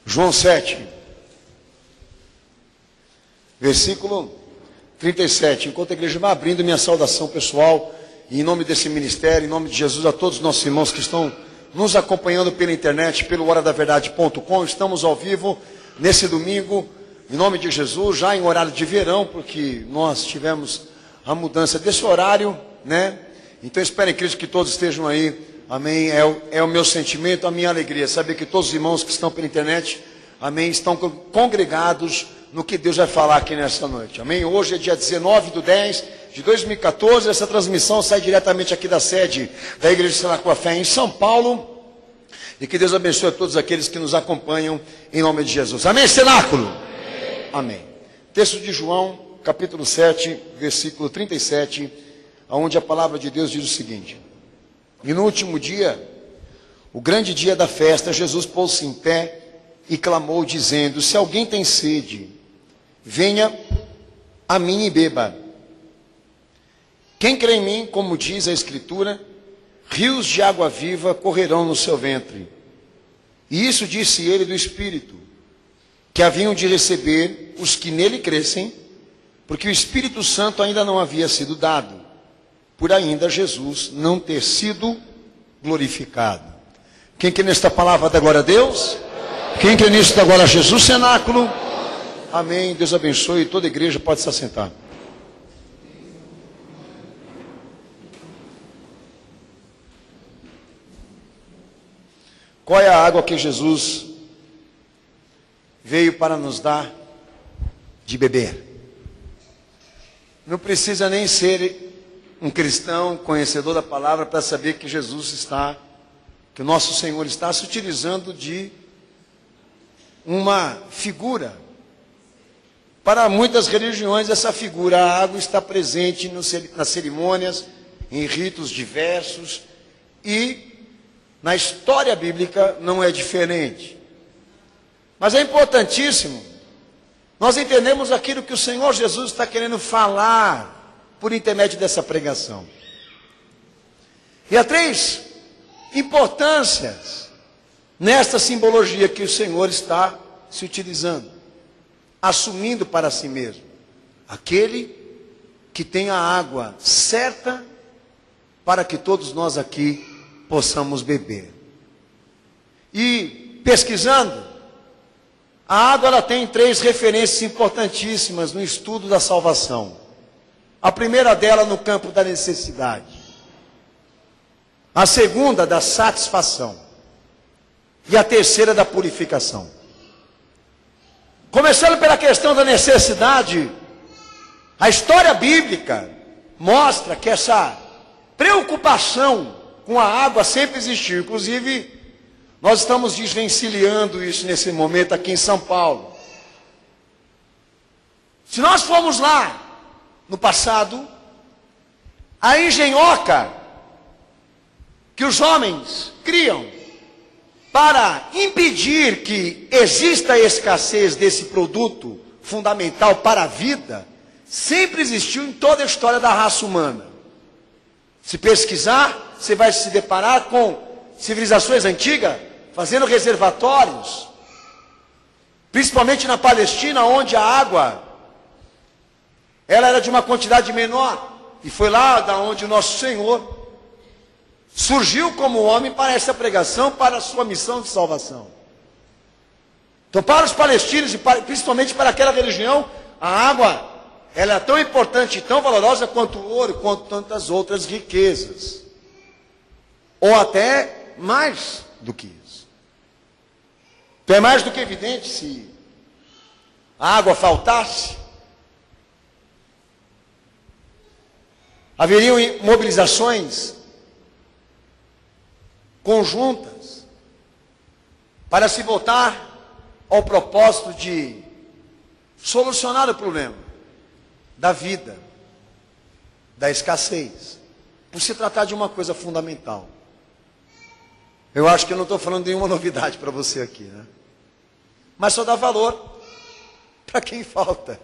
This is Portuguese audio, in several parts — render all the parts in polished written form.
João 7, versículo 37. Enquanto a igreja vai abrindo, minha saudação pessoal, em nome desse ministério, em nome de Jesus, a todos os nossos irmãos que estão nos acompanhando pela internet, pelo horadaverdade.com. Estamos ao vivo nesse domingo, em nome de Jesus, já em horário de verão, porque nós tivemos a mudança desse horário, né? Então espero em Cristo que todos estejam aí, amém. É o meu sentimento, a minha alegria, saber que todos os irmãos que estão pela internet, amém, estão congregados no que Deus vai falar aqui nesta noite, amém. Hoje é dia 19/10/2014, essa transmissão sai diretamente aqui da sede da Igreja Cenáculo com a Fé em São Paulo, e que Deus abençoe a todos aqueles que nos acompanham em nome de Jesus, amém, Cenáculo? Amém. Texto de João, capítulo 7, versículo 37, onde a palavra de Deus diz o seguinte: e no último dia, o grande dia da festa, Jesus pôs-se em pé e clamou, dizendo: se alguém tem sede, venha a mim e beba. Quem crê em mim, como diz a Escritura, rios de água viva correrão no seu ventre. E isso disse ele do Espírito, que haviam de receber os que nele crescem, porque o Espírito Santo ainda não havia sido dado, por ainda Jesus não ter sido glorificado. Quem crê nesta palavra dá glória a Deus? Quem crê nisso dá glória a Jesus, Cenáculo? Amém. Deus abençoe. Toda a igreja pode se assentar. Qual é a água que Jesus veio para nos dar de beber? Não precisa nem ser um cristão conhecedor da palavra para saber que que o nosso Senhor está se utilizando de uma figura. Para muitas religiões, essa figura, a água, está presente nas cerimônias, em ritos diversos, e na história bíblica não é diferente. Mas é importantíssimo nós entendemos aquilo que o Senhor Jesus está querendo falar por intermédio dessa pregação. E há três importâncias nesta simbologia que o Senhor está se utilizando, assumindo para si mesmo. Aquele que tem a água certa para que todos nós aqui possamos beber. E pesquisando, a água ela tem três referências importantíssimas no estudo da salvação. A primeira dela no campo da necessidade. A segunda da satisfação. E a terceira da purificação. Começando pela questão da necessidade, a história bíblica mostra que essa preocupação com a água sempre existiu. Inclusive, nós estamos desvencilhando isso nesse momento aqui em São Paulo. Se nós formos lá no passado, a engenhoca que os homens criam para impedir que exista a escassez desse produto fundamental para a vida, sempre existiu em toda a história da raça humana. Se pesquisar, você vai se deparar com civilizações antigas fazendo reservatórios, principalmente na Palestina, onde a água ela era de uma quantidade menor, e foi lá da onde o nosso Senhor surgiu como homem para essa pregação, para a sua missão de salvação. Então, para os palestinos e principalmente para aquela religião, a água ela é tão importante e tão valorosa quanto o ouro, quanto tantas outras riquezas, ou até mais do que isso. Então é mais do que evidente, se a água faltasse, haveriam mobilizações conjuntas para se voltar ao propósito de solucionar o problema da vida, da escassez, por se tratar de uma coisa fundamental. Eu acho que eu não estou falando de nenhuma novidade para você aqui, né? Mas só dá valor para quem falta.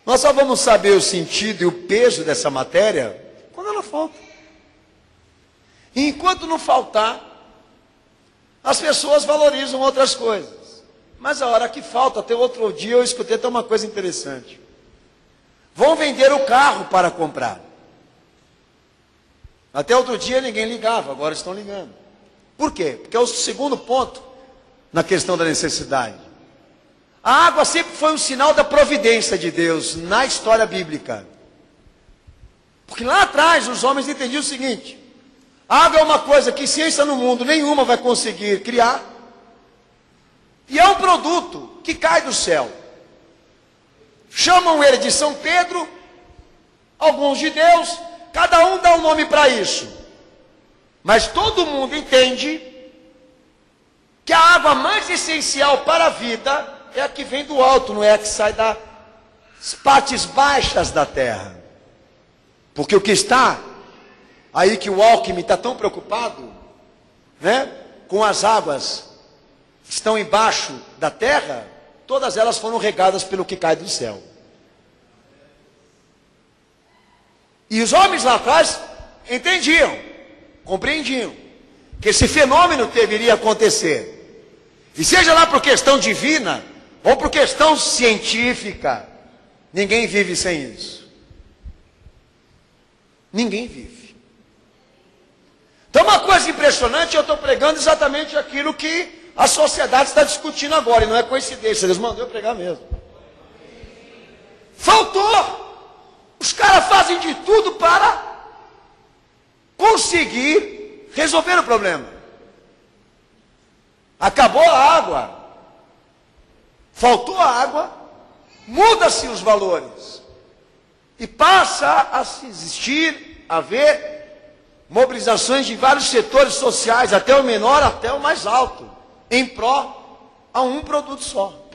Nós só vamos saber o sentido e o peso dessa matéria quando ela falta. E enquanto não faltar, as pessoas valorizam outras coisas. Mas a hora que falta, até outro dia eu escutei até uma coisa interessante. Vão vender o carro para comprar. Até outro dia ninguém ligava, agora estão ligando. Por quê? Porque é o segundo ponto na questão da necessidade. A água sempre foi um sinal da providência de Deus na história bíblica. Porque lá atrás os homens entendiam o seguinte: a água é uma coisa que ciência no mundo nenhuma vai conseguir criar. E é um produto que cai do céu. Chamam ele de São Pedro, alguns de Deus, cada um dá um nome para isso. Mas todo mundo entende que a água mais essencial para a vida é a que vem do alto, não é a que sai das partes baixas da terra. Porque o que está aí, que o Alckmin está tão preocupado, né, com as águas que estão embaixo da terra, todas elas foram regadas pelo que cai do céu. E os homens lá atrás entendiam, compreendiam, que esse fenômeno deveria acontecer. E seja lá por questão divina, ou por questão científica, ninguém vive sem isso. Ninguém vive. Então uma coisa impressionante, eu estou pregando exatamente aquilo que a sociedade está discutindo agora, e não é coincidência, Deus mandou eu pregar mesmo. Faltou! Os caras fazem de tudo para conseguir resolver o problema. Acabou a água, faltou a água, muda-se os valores. E passa a se existir, a haver mobilizações de vários setores sociais, até o menor, até o mais alto, em pró a um produto só.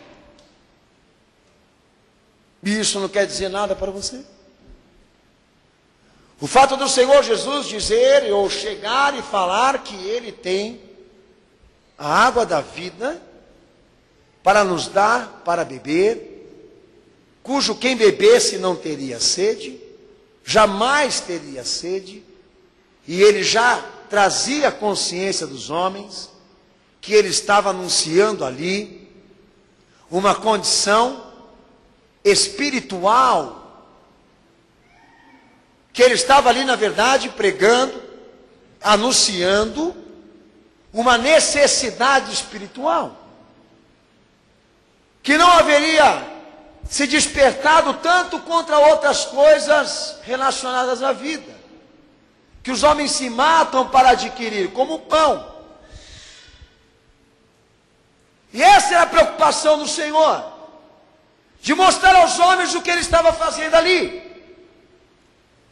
E isso não quer dizer nada para você? O fato do Senhor Jesus dizer, ou chegar e falar que Ele tem a água da vida para nos dar, para beber, cujo quem bebesse não teria sede, jamais teria sede, e Ele já trazia a consciência dos homens que Ele estava anunciando ali uma condição espiritual, que Ele estava ali, na verdade, pregando, anunciando uma necessidade espiritual, que não haveria se despertado tanto contra outras coisas relacionadas à vida, que os homens se matam para adquirir, como o pão. E essa era a preocupação do Senhor, de mostrar aos homens o que Ele estava fazendo ali,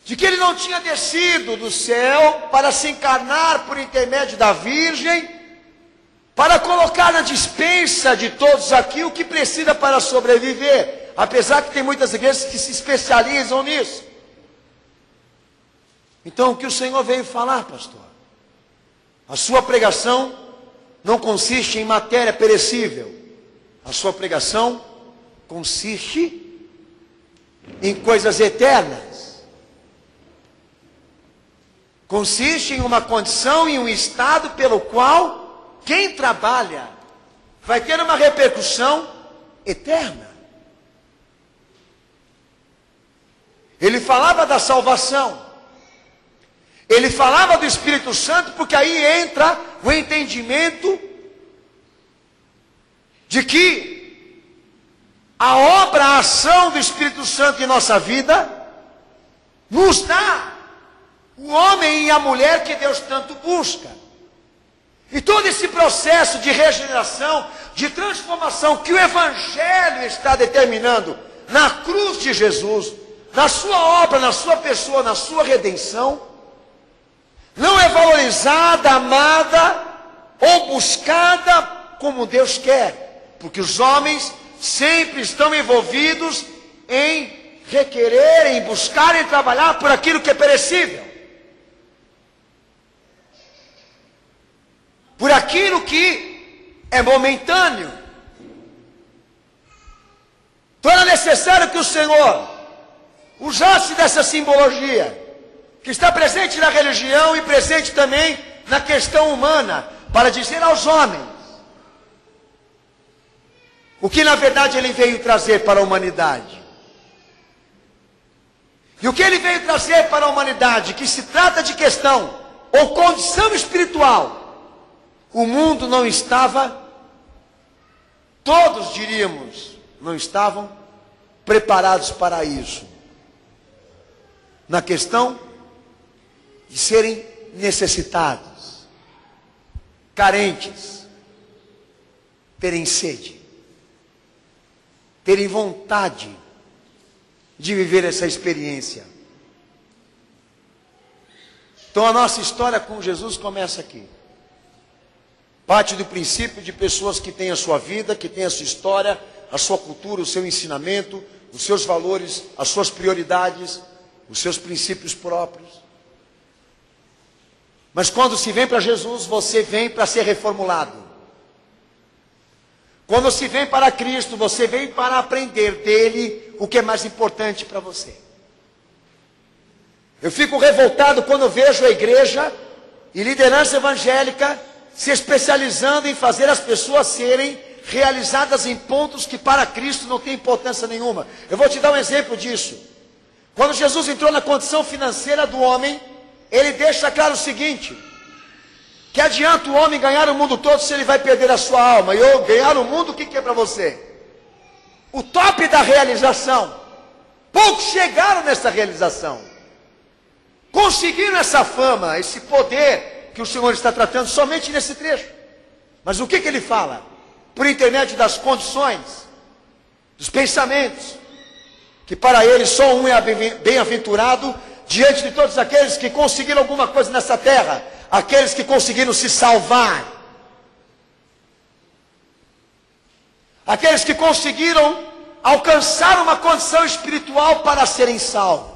de que Ele não tinha descido do céu para se encarnar por intermédio da Virgem, para colocar na despensa de todos aqui o que precisa para sobreviver, apesar que tem muitas igrejas que se especializam nisso. Então o que o Senhor veio falar, pastor? A sua pregação não consiste em matéria perecível, a sua pregação consiste em coisas eternas. Consiste em uma condição, em um estado pelo qual quem trabalha vai ter uma repercussão eterna. Ele falava da salvação, ele falava do Espírito Santo, porque aí entra o entendimento de que a obra, a ação do Espírito Santo em nossa vida nos dá o homem e a mulher que Deus tanto busca. E todo esse processo de regeneração, de transformação que o Evangelho está determinando na cruz de Jesus, na sua obra, na sua pessoa, na sua redenção, não é valorizada, amada ou buscada como Deus quer, porque os homens sempre estão envolvidos em requerer, em buscar, em trabalhar por aquilo que é perecível, por aquilo que é momentâneo. Então era necessário que o Senhor usasse dessa simbologia, que está presente na religião e presente também na questão humana, para dizer aos homens o que na verdade ele veio trazer para a humanidade. E o que ele veio trazer para a humanidade, que se trata de questão ou condição espiritual, o mundo não estava, todos diríamos, não estavam preparados para isso. Na questão de serem necessitados, carentes, terem sede, terem vontade de viver essa experiência. Então a nossa história com Jesus começa aqui. Parte do princípio de pessoas que têm a sua vida, que têm a sua história, a sua cultura, o seu ensinamento, os seus valores, as suas prioridades, os seus princípios próprios. Mas quando se vem para Jesus, você vem para ser reformulado. Quando se vem para Cristo, você vem para aprender dele o que é mais importante para você. Eu fico revoltado quando vejo a igreja e liderança evangélica se especializando em fazer as pessoas serem realizadas em pontos que para Cristo não tem importância nenhuma. Eu vou te dar um exemplo disso. Quando Jesus entrou na condição financeira do homem, ele deixa claro o seguinte: que adianta o homem ganhar o mundo todo se ele vai perder a sua alma? E eu ganhar o mundo, o que é para você? O top da realização. Poucos chegaram nessa realização. Conseguiram essa fama, esse poder que o Senhor está tratando somente nesse trecho. Mas o que ele fala? Por intermédio das condições, dos pensamentos, que para ele só um é bem-aventurado diante de todos aqueles que conseguiram alguma coisa nessa terra, aqueles que conseguiram se salvar, aqueles que conseguiram alcançar uma condição espiritual para serem salvos,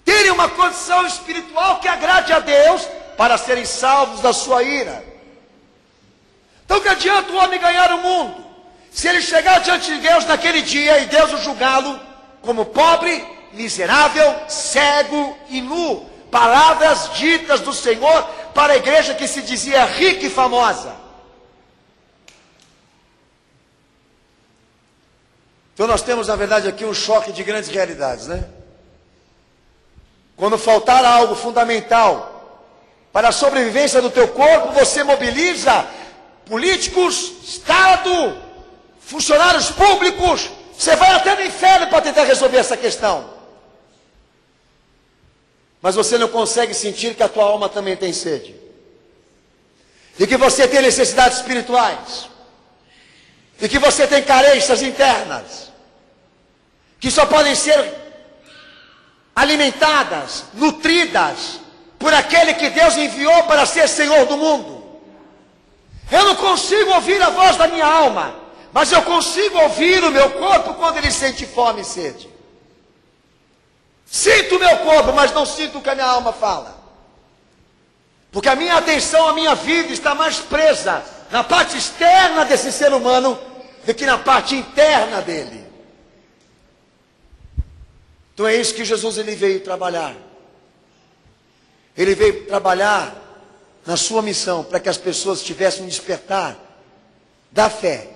terem uma condição espiritual que agrade a Deus para serem salvos da sua ira. Então que adianta o homem ganhar o mundo, se ele chegar diante de Deus naquele dia e Deus o julgá-lo como pobre, miserável, cego e nu? Palavras ditas do Senhor para a igreja que se dizia rica e famosa. Então nós temos na verdade aqui um choque de grandes realidades, né? Quando faltar algo fundamental para a sobrevivência do teu corpo, você mobiliza políticos, Estado, funcionários públicos, você vai até no inferno para tentar resolver essa questão. Mas você não consegue sentir que a tua alma também tem sede. E que você tem necessidades espirituais. E que você tem carências internas. Que só podem ser alimentadas, nutridas, por aquele que Deus enviou para ser Senhor do mundo. Eu não consigo ouvir a voz da minha alma, mas eu consigo ouvir o meu corpo quando ele sente fome e sede. Sinto o meu corpo, mas não sinto o que a minha alma fala. Porque a minha atenção, a minha vida está mais presa na parte externa desse ser humano do que na parte interna dele. Então é isso que Jesus ele veio trabalhar. Ele veio trabalhar na sua missão para que as pessoas tivessem um despertar da fé,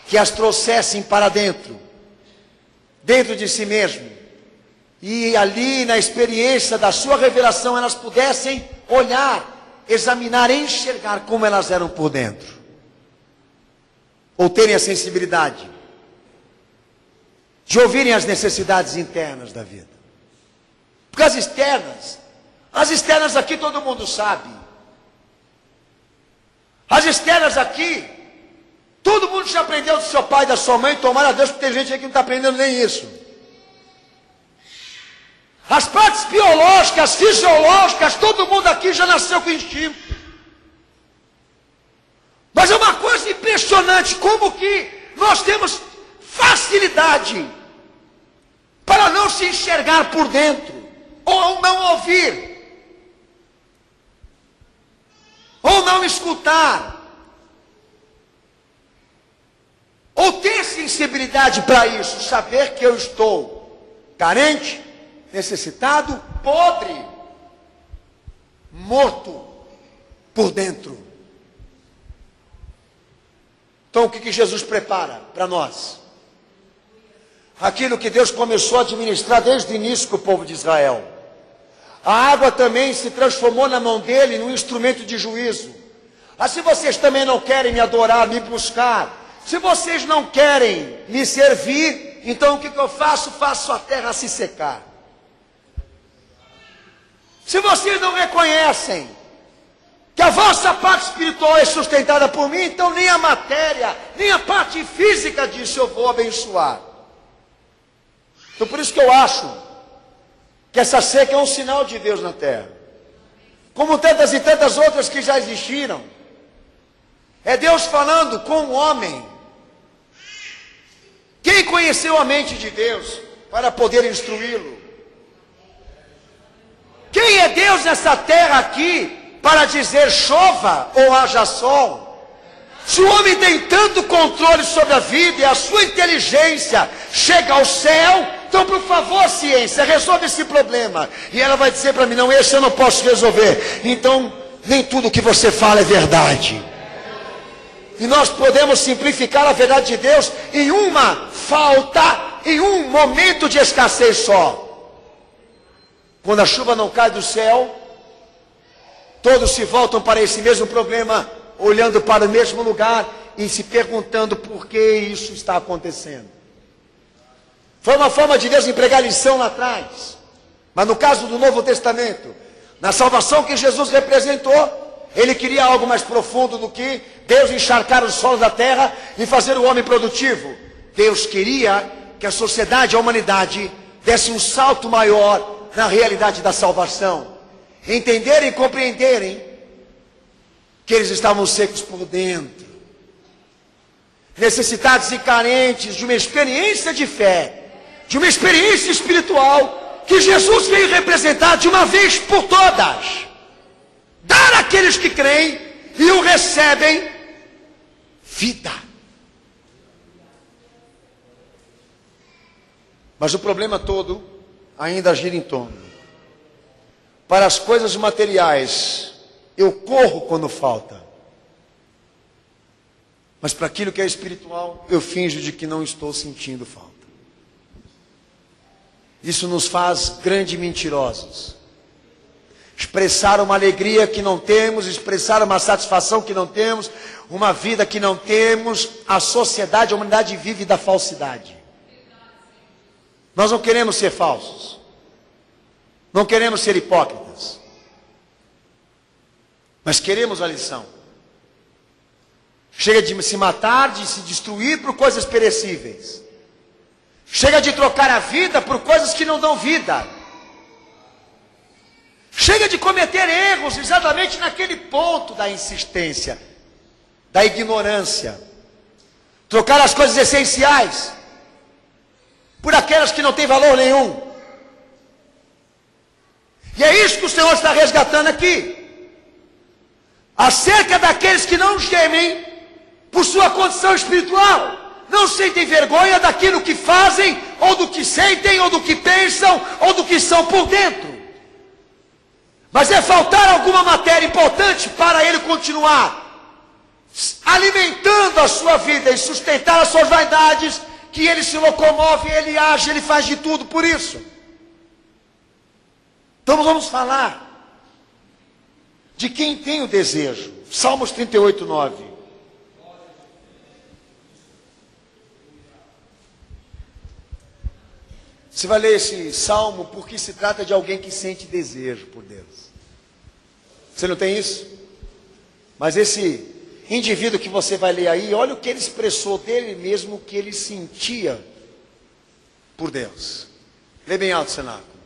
que as trouxessem para dentro de si mesmo. E ali na experiência da sua revelação elas pudessem olhar, examinar, enxergar como elas eram por dentro. Ou terem a sensibilidade de ouvirem as necessidades internas da vida. Porque as externas aqui todo mundo sabe. As externas aqui, todo mundo já aprendeu do seu pai e da sua mãe, tomara a Deus, porque tem gente aqui que não está aprendendo nem isso. As partes biológicas, fisiológicas, todo mundo aqui já nasceu com instinto. Mas é uma coisa impressionante como que nós temos facilidade para não se enxergar por dentro, ou não ouvir, ou não escutar, ou ter sensibilidade para isso, saber que eu estou carente, necessitado, podre, morto, por dentro. Então o que Jesus prepara para nós? Aquilo que Deus começou a administrar desde o início com o povo de Israel. A água também se transformou na mão dele num instrumento de juízo. Se vocês também não querem me adorar, me buscar, se vocês não querem me servir, então o que eu faço? Faço a terra se secar. Se vocês não reconhecem que a vossa parte espiritual é sustentada por mim, então nem a matéria, nem a parte física disso eu vou abençoar. Então por isso que eu acho que essa seca é um sinal de Deus na terra. Como tantas e tantas outras que já existiram. É Deus falando com o homem. Quem conheceu a mente de Deus para poder instruí-lo? Quem é Deus nessa terra aqui para dizer chova ou haja sol? Se o homem tem tanto controle sobre a vida e a sua inteligência chega ao céu, então por favor, ciência, resolve esse problema. E ela vai dizer para mim, não, esse eu não posso resolver. Então, nem tudo que você fala é verdade. E nós podemos simplificar a verdade de Deus em uma falta, em um momento de escassez só. Quando a chuva não cai do céu, todos se voltam para esse mesmo problema, olhando para o mesmo lugar e se perguntando por que isso está acontecendo. Foi uma forma de Deus empregar lição lá atrás. Mas no caso do Novo Testamento, na salvação que Jesus representou, ele queria algo mais profundo do que Deus encharcar os solos da terra e fazer o homem produtivo. Deus queria que a sociedade, a humanidade, desse um salto maior na realidade da salvação. Entenderem e compreenderem que eles estavam secos por dentro. Necessitados e carentes de uma experiência de fé, de uma experiência espiritual, que Jesus veio representar de uma vez por todas. Dar àqueles que creem e o recebem vida. Mas o problema todo ainda gira em torno. Para as coisas materiais, eu corro quando falta. Mas para aquilo que é espiritual, eu finjo de que não estou sentindo falta. Isso nos faz grandes mentirosos. Expressar uma alegria que não temos, expressar uma satisfação que não temos, uma vida que não temos. A sociedade, a humanidade vive da falsidade. Nós não queremos ser falsos. Não queremos ser hipócritas. Mas queremos a lição. Chega de se matar, de se destruir por coisas perecíveis. Chega de trocar a vida por coisas que não dão vida. Chega de cometer erros exatamente naquele ponto da insistência, da ignorância. Trocar as coisas essenciais por aquelas que não têm valor nenhum. E é isso que o Senhor está resgatando aqui. Acerca daqueles que não gemem por sua condição espiritual. Não sentem vergonha daquilo que fazem, ou do que sentem, ou do que pensam, ou do que são por dentro. Mas é faltar alguma matéria importante para ele continuar alimentando a sua vida e sustentar as suas vaidades, que ele se locomove, ele age, ele faz de tudo por isso. Então vamos falar de quem tem o desejo. Salmos 38, 9. Você vai ler esse salmo porque se trata de alguém que sente desejo por Deus. Você não tem isso? Mas esse indivíduo que você vai ler aí, olha o que ele expressou dele mesmo, o que ele sentia por Deus. Lê bem alto, cenáculo.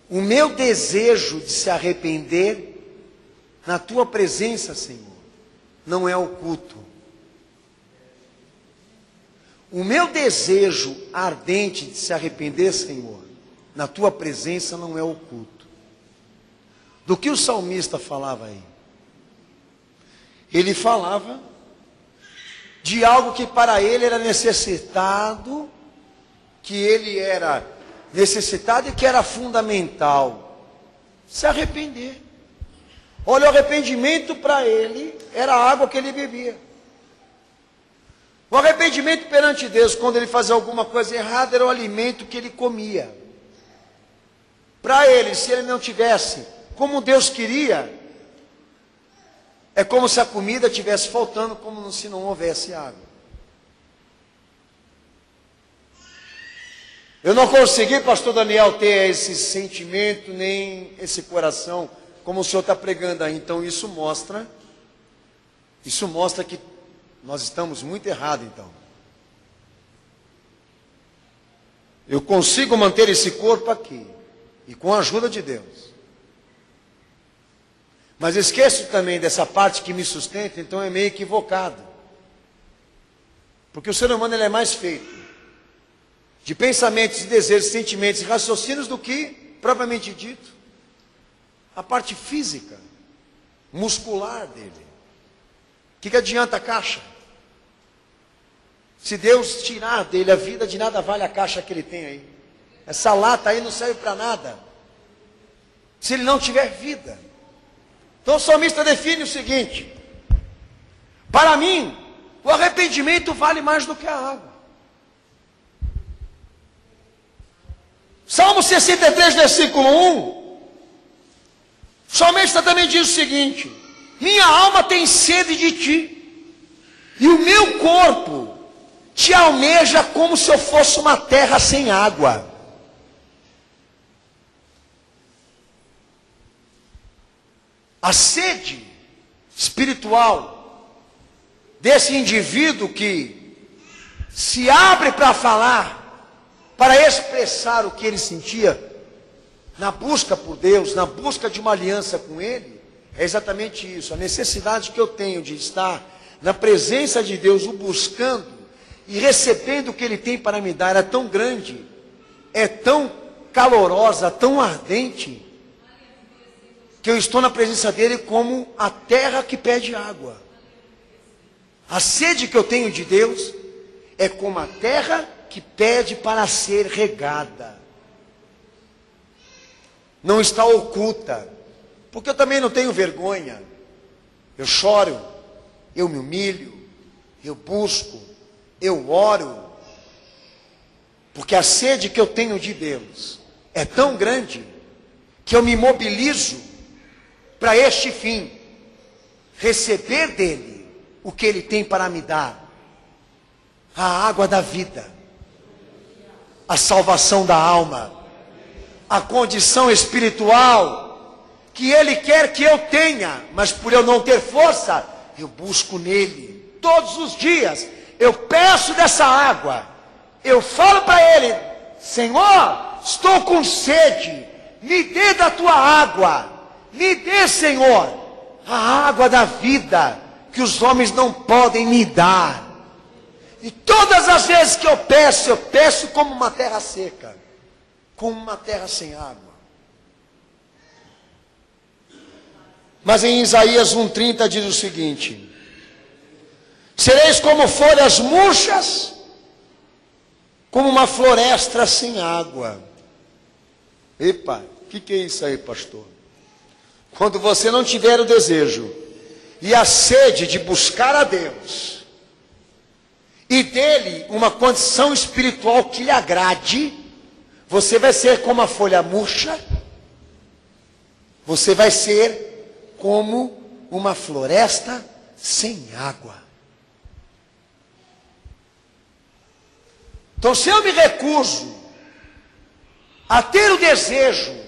O meu desejo de se arrepender na tua presença, Senhor, não é oculto. O meu desejo ardente de se arrepender, Senhor, na tua presença não é oculto. Do que o salmista falava aí? Ele falava de algo que para ele era necessitado, que ele era necessitado e que era fundamental: se arrepender. Olha, o arrependimento para ele era a água que ele bebia. O arrependimento perante Deus, quando ele fazia alguma coisa errada, era o alimento que ele comia. Para ele, se ele não tivesse como Deus queria, é como se a comida estivesse faltando, como se não houvesse água. Eu não consegui, pastor Daniel, ter esse sentimento, nem esse coração, como o senhor está pregando aí. Então isso mostra que nós estamos muito errados, então. Eu consigo manter esse corpo aqui, e com a ajuda de Deus. Mas esqueço também dessa parte que me sustenta, então é meio equivocado. Porque o ser humano ele é mais feito de pensamentos, de desejos, sentimentos e raciocínios do que, propriamente dito, a parte física, muscular dele. O que adianta a caixa? Se Deus tirar dele a vida, de nada vale a caixa que ele tem aí. Essa lata aí não serve para nada, se ele não tiver vida. Então o salmista define o seguinte: para mim, o arrependimento vale mais do que a água. Salmo 63, versículo 1, o salmista também diz o seguinte: minha alma tem sede de ti, e o meu corpo te almeja como se eu fosse uma terra sem água. A sede espiritual desse indivíduo que se abre para falar, para expressar o que ele sentia, na busca por Deus, na busca de uma aliança com Ele, é exatamente isso. A necessidade que eu tenho de estar na presença de Deus, o buscando e recebendo o que Ele tem para me dar, é tão grande, é tão calorosa, tão ardente, que eu estou na presença dEle como a terra que pede água. A sede que eu tenho de Deus é como a terra que pede para ser regada. Não está oculta, porque eu também não tenho vergonha. Eu choro, eu me humilho, eu busco, eu oro, porque a sede que eu tenho de Deus é tão grande, que eu me mobilizo para este fim, receber dele o que ele tem para me dar: a água da vida, a salvação da alma, a condição espiritual que Ele quer que eu tenha, mas por eu não ter força, eu busco nele. Todos os dias eu peço dessa água, eu falo para Ele: Senhor, estou com sede, me dê da tua água, me dê, Senhor, a água da vida, que os homens não podem me dar. E todas as vezes que eu peço como uma terra seca, como uma terra sem água. Mas em Isaías 1,30 diz o seguinte: sereis como folhas murchas, como uma floresta sem água. Epa, o que é isso aí, pastor? Quando você não tiver o desejo e a sede de buscar a Deus, e dele uma condição espiritual que lhe agrade, você vai ser como a folha murcha, você vai ser como uma floresta sem água. Então, se eu me recuso a ter o desejo,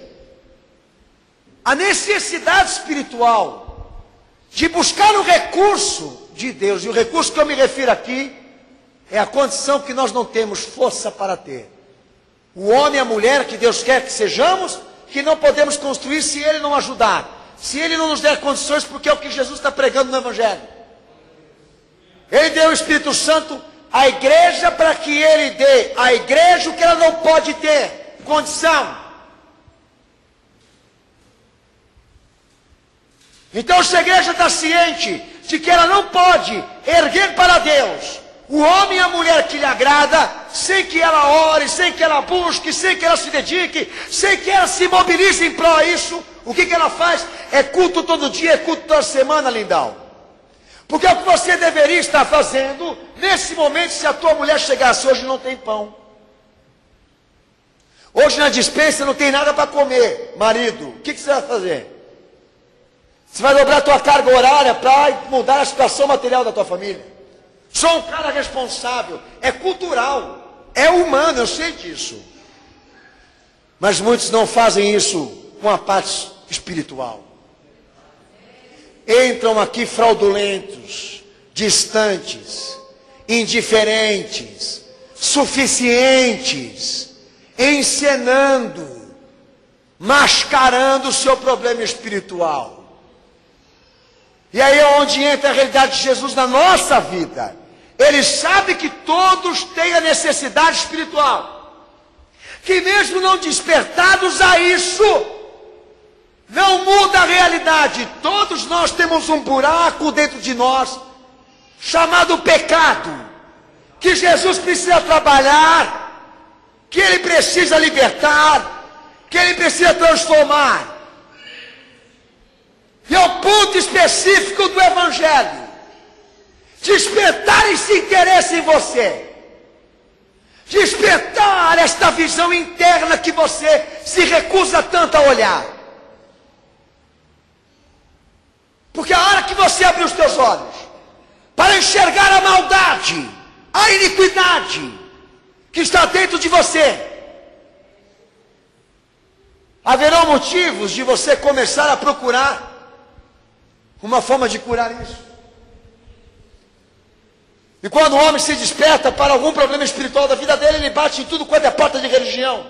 a necessidade espiritual de buscar o recurso de Deus, e o recurso que eu me refiro aqui é a condição que nós não temos força para ter. O homem e a mulher que Deus quer que sejamos, que não podemos construir se Ele não ajudar, se Ele não nos der condições, porque é o que Jesus está pregando no Evangelho. Ele deu o Espírito Santo à igreja para que Ele dê à igreja o que ela não pode ter, condição. Então, se a igreja está ciente de que ela não pode erguer para Deus o homem e a mulher que lhe agrada, sem que ela ore, sem que ela busque, sem que ela se dedique, sem que ela se mobilize em prol disso, o que ela faz? É culto todo dia, é culto toda semana, lindão. Porque é o que você deveria estar fazendo nesse momento, se a tua mulher chegasse hoje não tem pão. Hoje na despensa não tem nada para comer, marido, o que você vai fazer? Você vai dobrar a tua carga horária para mudar a situação material da tua família? Sou um cara responsável, é cultural, é humano, eu sei disso. Mas muitos não fazem isso com a parte espiritual. Entram aqui fraudulentos, distantes, indiferentes, suficientes, encenando, mascarando o seu problema espiritual. E aí é onde entra a realidade de Jesus na nossa vida. Ele sabe que todos têm a necessidade espiritual, que mesmo não despertados a isso, não muda a realidade. Todos nós temos um buraco dentro de nós, chamado pecado, que Jesus precisa trabalhar, que Ele precisa libertar, que Ele precisa transformar. E é o ponto específico do Evangelho: despertar esse interesse em você, despertar esta visão interna que você se recusa tanto a olhar. Porque a hora que você abrir os teus olhos para enxergar a maldade, a iniquidade que está dentro de você, haverão motivos de você começar a procurar uma forma de curar isso. E quando o homem se desperta para algum problema espiritual da vida dele, ele bate em tudo quanto é porta de religião.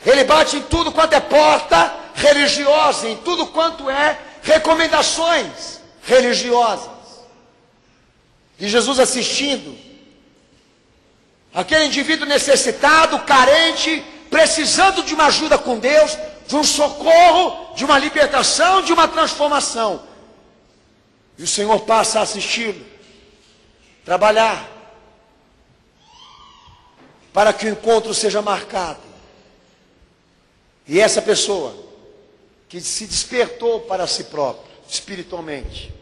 Ele bate em tudo quanto é porta religiosa, em tudo quanto é recomendações religiosas. E Jesus assistindo aquele indivíduo necessitado, carente, precisando de uma ajuda com Deus, de um socorro, de uma libertação, de uma transformação. E o Senhor passa a assisti-lo, trabalhar, para que o encontro seja marcado. E essa pessoa que se despertou para si próprio, espiritualmente,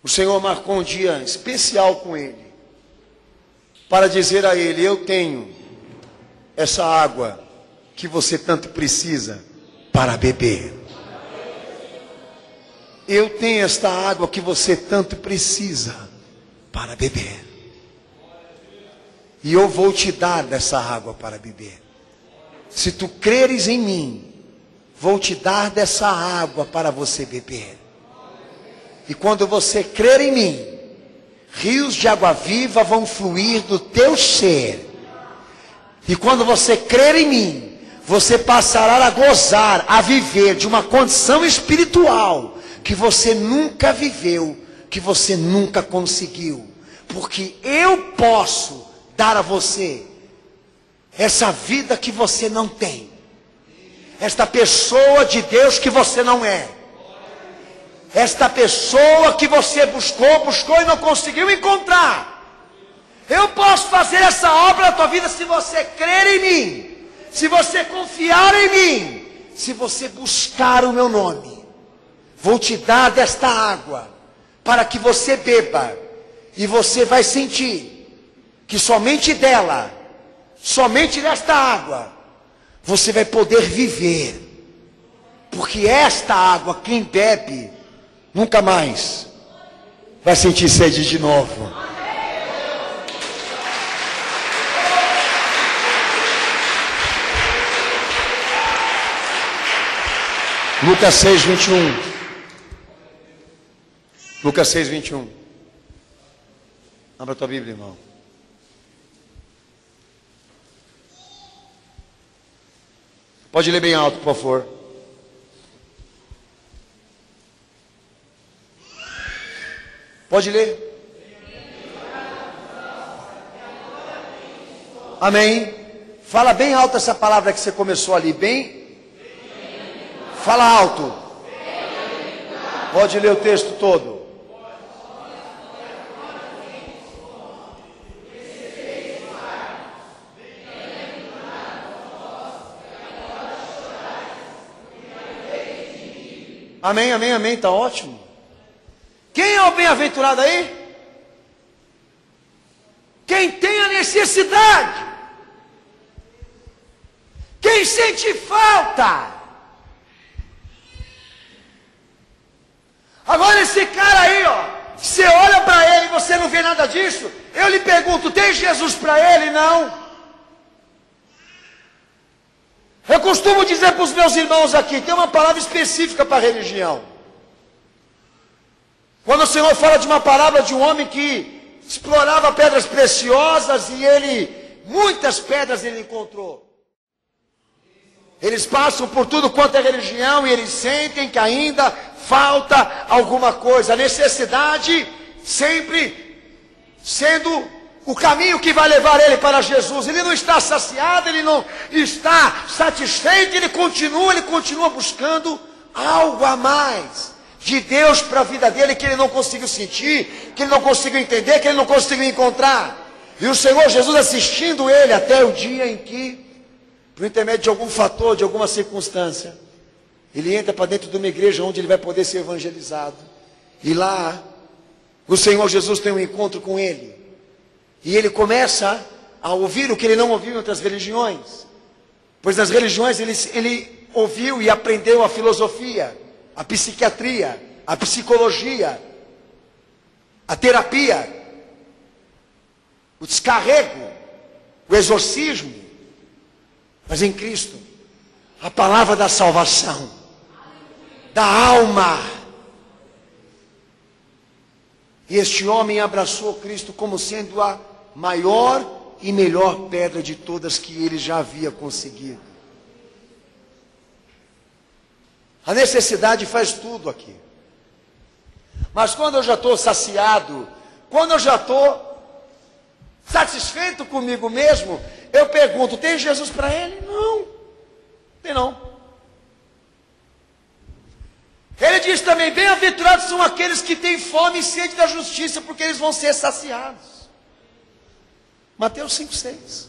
o Senhor marcou um dia especial com ele, para dizer a ele: eu tenho essa água que você tanto precisa para beber. Eu tenho esta água que você tanto precisa para beber. E eu vou te dar dessa água para beber. Se tu creres em mim, vou te dar dessa água para você beber. E quando você crer em mim, rios de água viva vão fluir do teu ser. E quando você crer em mim, você passará a gozar, a viver de uma condição espiritual que você nunca viveu, que você nunca conseguiu. Porque eu posso dar a você essa vida que você não tem, esta pessoa de Deus que você não é, esta pessoa que você buscou e não conseguiu encontrar. Eu posso fazer essa obra na tua vida se você crer em mim, se você confiar em mim, se você buscar o meu nome. Vou te dar desta água para que você beba, e você vai sentir que somente dela, somente desta água, você vai poder viver. Porque esta água, quem bebe, nunca mais vai sentir sede de novo. Lucas 6, 21. Lucas 6, 21. Abra a tua Bíblia, irmão. Pode ler bem alto, por favor. Pode ler. Amém. Fala bem alto essa palavra que você começou ali, bem. Fala alto. Pode ler o texto todo. Amém, amém, amém, está ótimo. Quem é o bem-aventurado aí? Quem tem a necessidade. Quem sente falta. Agora esse cara aí, ó, você olha para ele e você não vê nada disso. Eu lhe pergunto, tem Jesus para ele? Não. Eu costumo dizer para os meus irmãos aqui, tem uma palavra específica para a religião. Quando o Senhor fala de uma parábola de um homem que explorava pedras preciosas e muitas pedras ele encontrou. Eles passam por tudo quanto é religião e eles sentem que ainda falta alguma coisa. A necessidade sempre sendo o caminho que vai levar ele para Jesus. Ele não está saciado, ele não está satisfeito, ele continua buscando algo a mais de Deus para a vida dele que ele não conseguiu sentir, que ele não conseguiu entender, que ele não conseguiu encontrar. E o Senhor Jesus assistindo ele até o dia em que, por intermédio de algum fator, de alguma circunstância, ele entra para dentro de uma igreja onde ele vai poder ser evangelizado. E lá, o Senhor Jesus tem um encontro com ele. E ele começa a ouvir o que ele não ouviu em outras religiões. Pois nas religiões ele ouviu e aprendeu a filosofia, a psiquiatria, a psicologia, a terapia, o descarrego, o exorcismo. Mas em Cristo, a palavra da salvação, da alma. E este homem abraçou Cristo como sendo a maior e melhor pedra de todas que ele já havia conseguido. A necessidade faz tudo aqui. Mas quando eu já estou saciado, quando eu já estou satisfeito comigo mesmo, eu pergunto, tem Jesus para ele? Não, tem não. Ele diz também, bem-aventurados são aqueles que têm fome e sede da justiça, porque eles vão ser saciados. Mateus 5,6.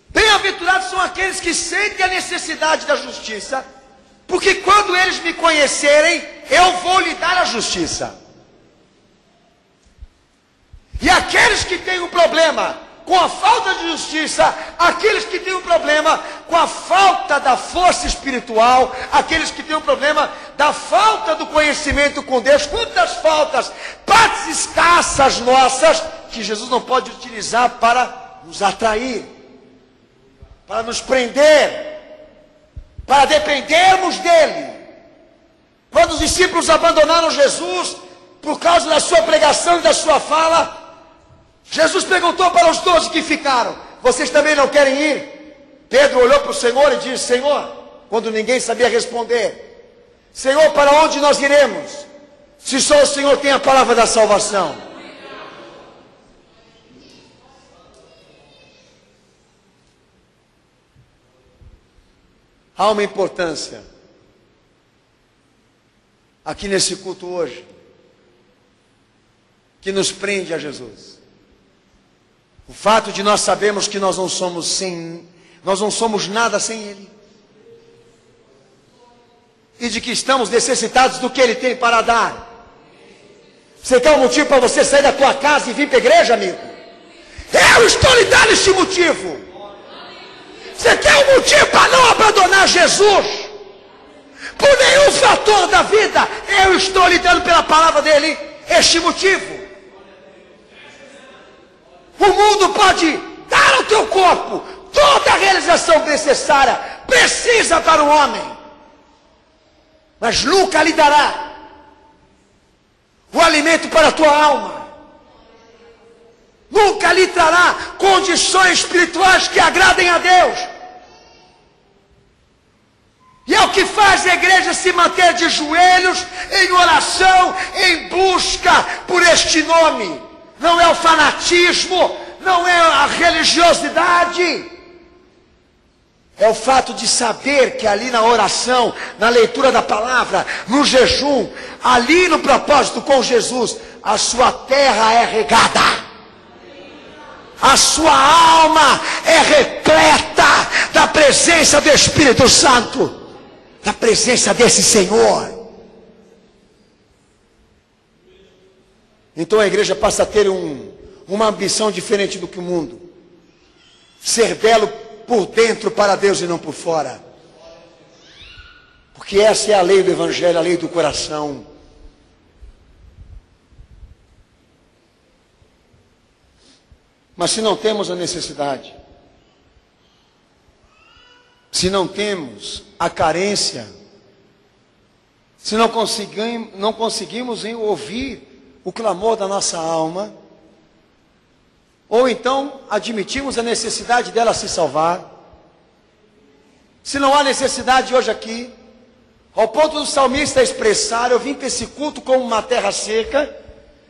Bem-aventurados são aqueles que sentem a necessidade da justiça, porque quando eles me conhecerem, eu vou lhe dar a justiça. E aqueles que têm um problema com a falta de justiça, aqueles que têm um problema com a falta da força espiritual, aqueles que têm um problema da falta do conhecimento com Deus, quantas faltas, partes escassas nossas, que Jesus não pode utilizar para nos atrair, para nos prender, para dependermos dele. Quando os discípulos abandonaram Jesus, por causa da sua pregação e da sua fala, Jesus perguntou para os 12 que ficaram, vocês também não querem ir? Pedro olhou para o Senhor e disse, Senhor, quando ninguém sabia responder, Senhor, para onde nós iremos? Se só o Senhor tem a palavra da salvação. Há uma importância aqui nesse culto hoje, que nos prende a Jesus. O fato de nós sabermos que nós não somos nada sem Ele. E de que estamos necessitados do que Ele tem para dar. Você quer um motivo para você sair da tua casa e vir para a igreja, amigo? Eu estou lhe dando este motivo. Você quer um motivo para não abandonar Jesus? Por nenhum fator da vida, eu estou lhe dando pela palavra dele este motivo. O mundo pode dar ao teu corpo toda a realização necessária, precisa para o homem, mas nunca lhe dará o alimento para a tua alma, nunca lhe trará condições espirituais que agradem a Deus. E é o que faz a igreja se manter de joelhos, em oração, em busca por este nome. Não é o fanatismo, não é a religiosidade. É o fato de saber que ali na oração, na leitura da palavra, no jejum, ali no propósito com Jesus, a sua terra é regada. A sua alma é repleta da presença do Espírito Santo, da presença desse Senhor. Então a igreja passa a ter uma ambição diferente do que o mundo. Ser belo por dentro para Deus e não por fora. Porque essa é a lei do Evangelho, a lei do coração. Mas se não temos a necessidade, se não temos a carência, se não conseguimos ouvir o clamor da nossa alma, ou então admitimos a necessidade dela se salvar, se não há necessidade hoje aqui, ao ponto do salmista expressar: eu vim para esse culto como uma terra seca,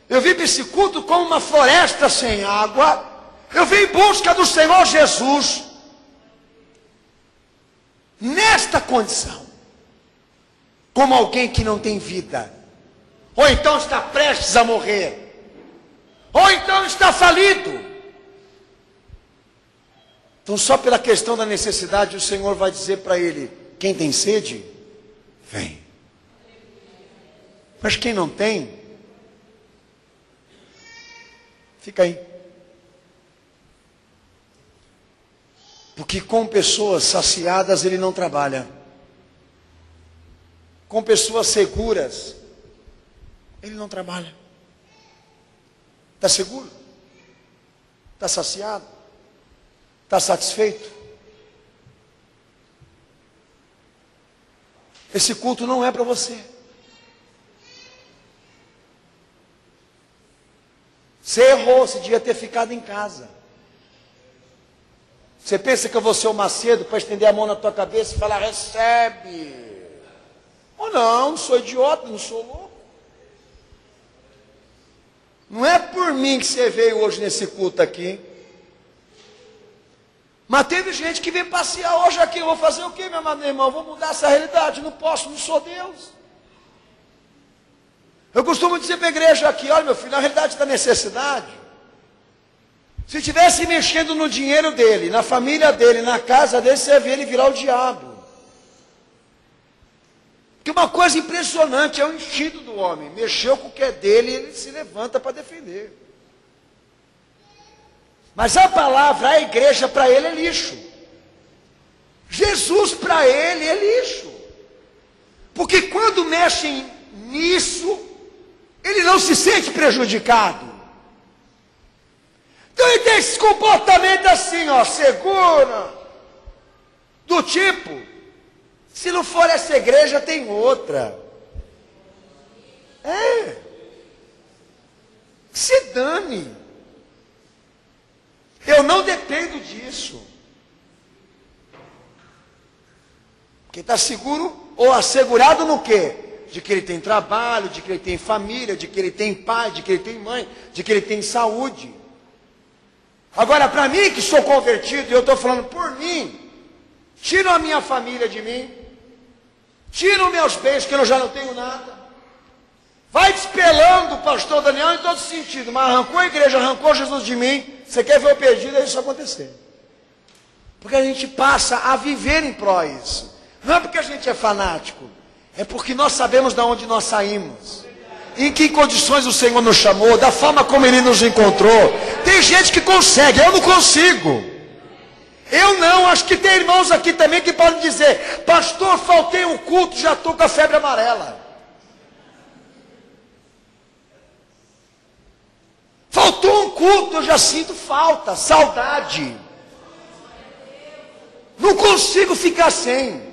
eu vim para esse culto como uma floresta sem água, eu vim em busca do Senhor Jesus, nesta condição, como alguém que não tem vida, ou então está prestes a morrer, ou então está falido. Então, só pela questão da necessidade, o Senhor vai dizer para ele: quem tem sede, vem. Mas quem não tem, fica aí. Porque com pessoas saciadas ele não trabalha. Com pessoas seguras ele não trabalha. Está seguro? Está saciado? Está satisfeito? Esse culto não é para você. Você errou, você devia ter ficado em casa. Você pensa que eu vou ser o Macedo para estender a mão na tua cabeça e falar: recebe? Ou não sou idiota, não sou louco. Não é por mim que você veio hoje nesse culto aqui. Mas teve gente que veio passear hoje aqui. Eu vou fazer o quê, meu amado irmão? Eu vou mudar essa realidade. Não posso, não sou Deus. Eu costumo dizer para a igreja aqui: olha, meu filho, na realidade da necessidade, se estivesse mexendo no dinheiro dele, na família dele, na casa dele, você ia ver ele virar o diabo. Porque uma coisa impressionante é o instinto do homem. Mexeu com o que é dele e ele se levanta para defender. Mas a palavra, a igreja, para ele é lixo. Jesus, para ele, é lixo. Porque quando mexem nisso, ele não se sente prejudicado. Então ele tem esse comportamento assim, ó, segura. Do tipo: se não for essa igreja, tem outra. Se dane. Eu não dependo disso. Porque está seguro ou assegurado no quê? De que ele tem trabalho, de que ele tem família, de que ele tem pai, de que ele tem mãe, de que ele tem saúde. Agora, para mim que sou convertido, e eu estou falando por mim, tiram a minha família de mim, tiram meus bens, que eu já não tenho nada. Vai despelando o pastor Daniel em todo sentido, mas arrancou a igreja, arrancou Jesus de mim. Você quer ver o perdido? É isso acontecer. Porque a gente passa a viver em pró isso. Não é porque a gente é fanático, é porque nós sabemos de onde nós saímos, em que condições o Senhor nos chamou, da forma como Ele nos encontrou. Tem gente que consegue, eu não consigo. Eu não, acho que tem irmãos aqui também que podem dizer: pastor, faltei um culto, já estou com a febre amarela. Faltou um culto, eu já sinto falta, saudade. Não consigo ficar sem.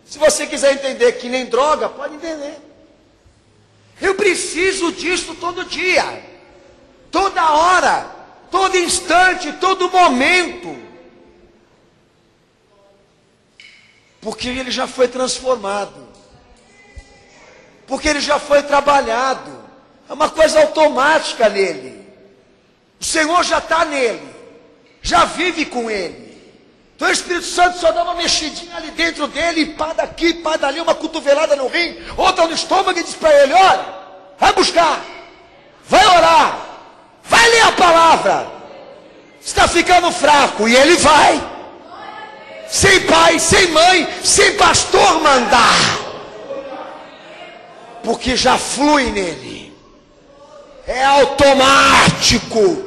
Se você quiser entender que nem droga, pode entender. Eu preciso disso todo dia, toda hora, todo instante, todo momento. Porque ele já foi transformado. Porque ele já foi trabalhado. É uma coisa automática nele. O Senhor já está nele. Já vive com ele. Então o Espírito Santo só dá uma mexidinha ali dentro dele, pá daqui, pá dali, uma cotovelada no rim, outra no estômago, e diz para ele: olha, vai buscar, vai orar, vai ler a palavra. Está ficando fraco, e ele vai. sem pai, sem mãe, sem pastor mandar, porque já flui nele, é automático.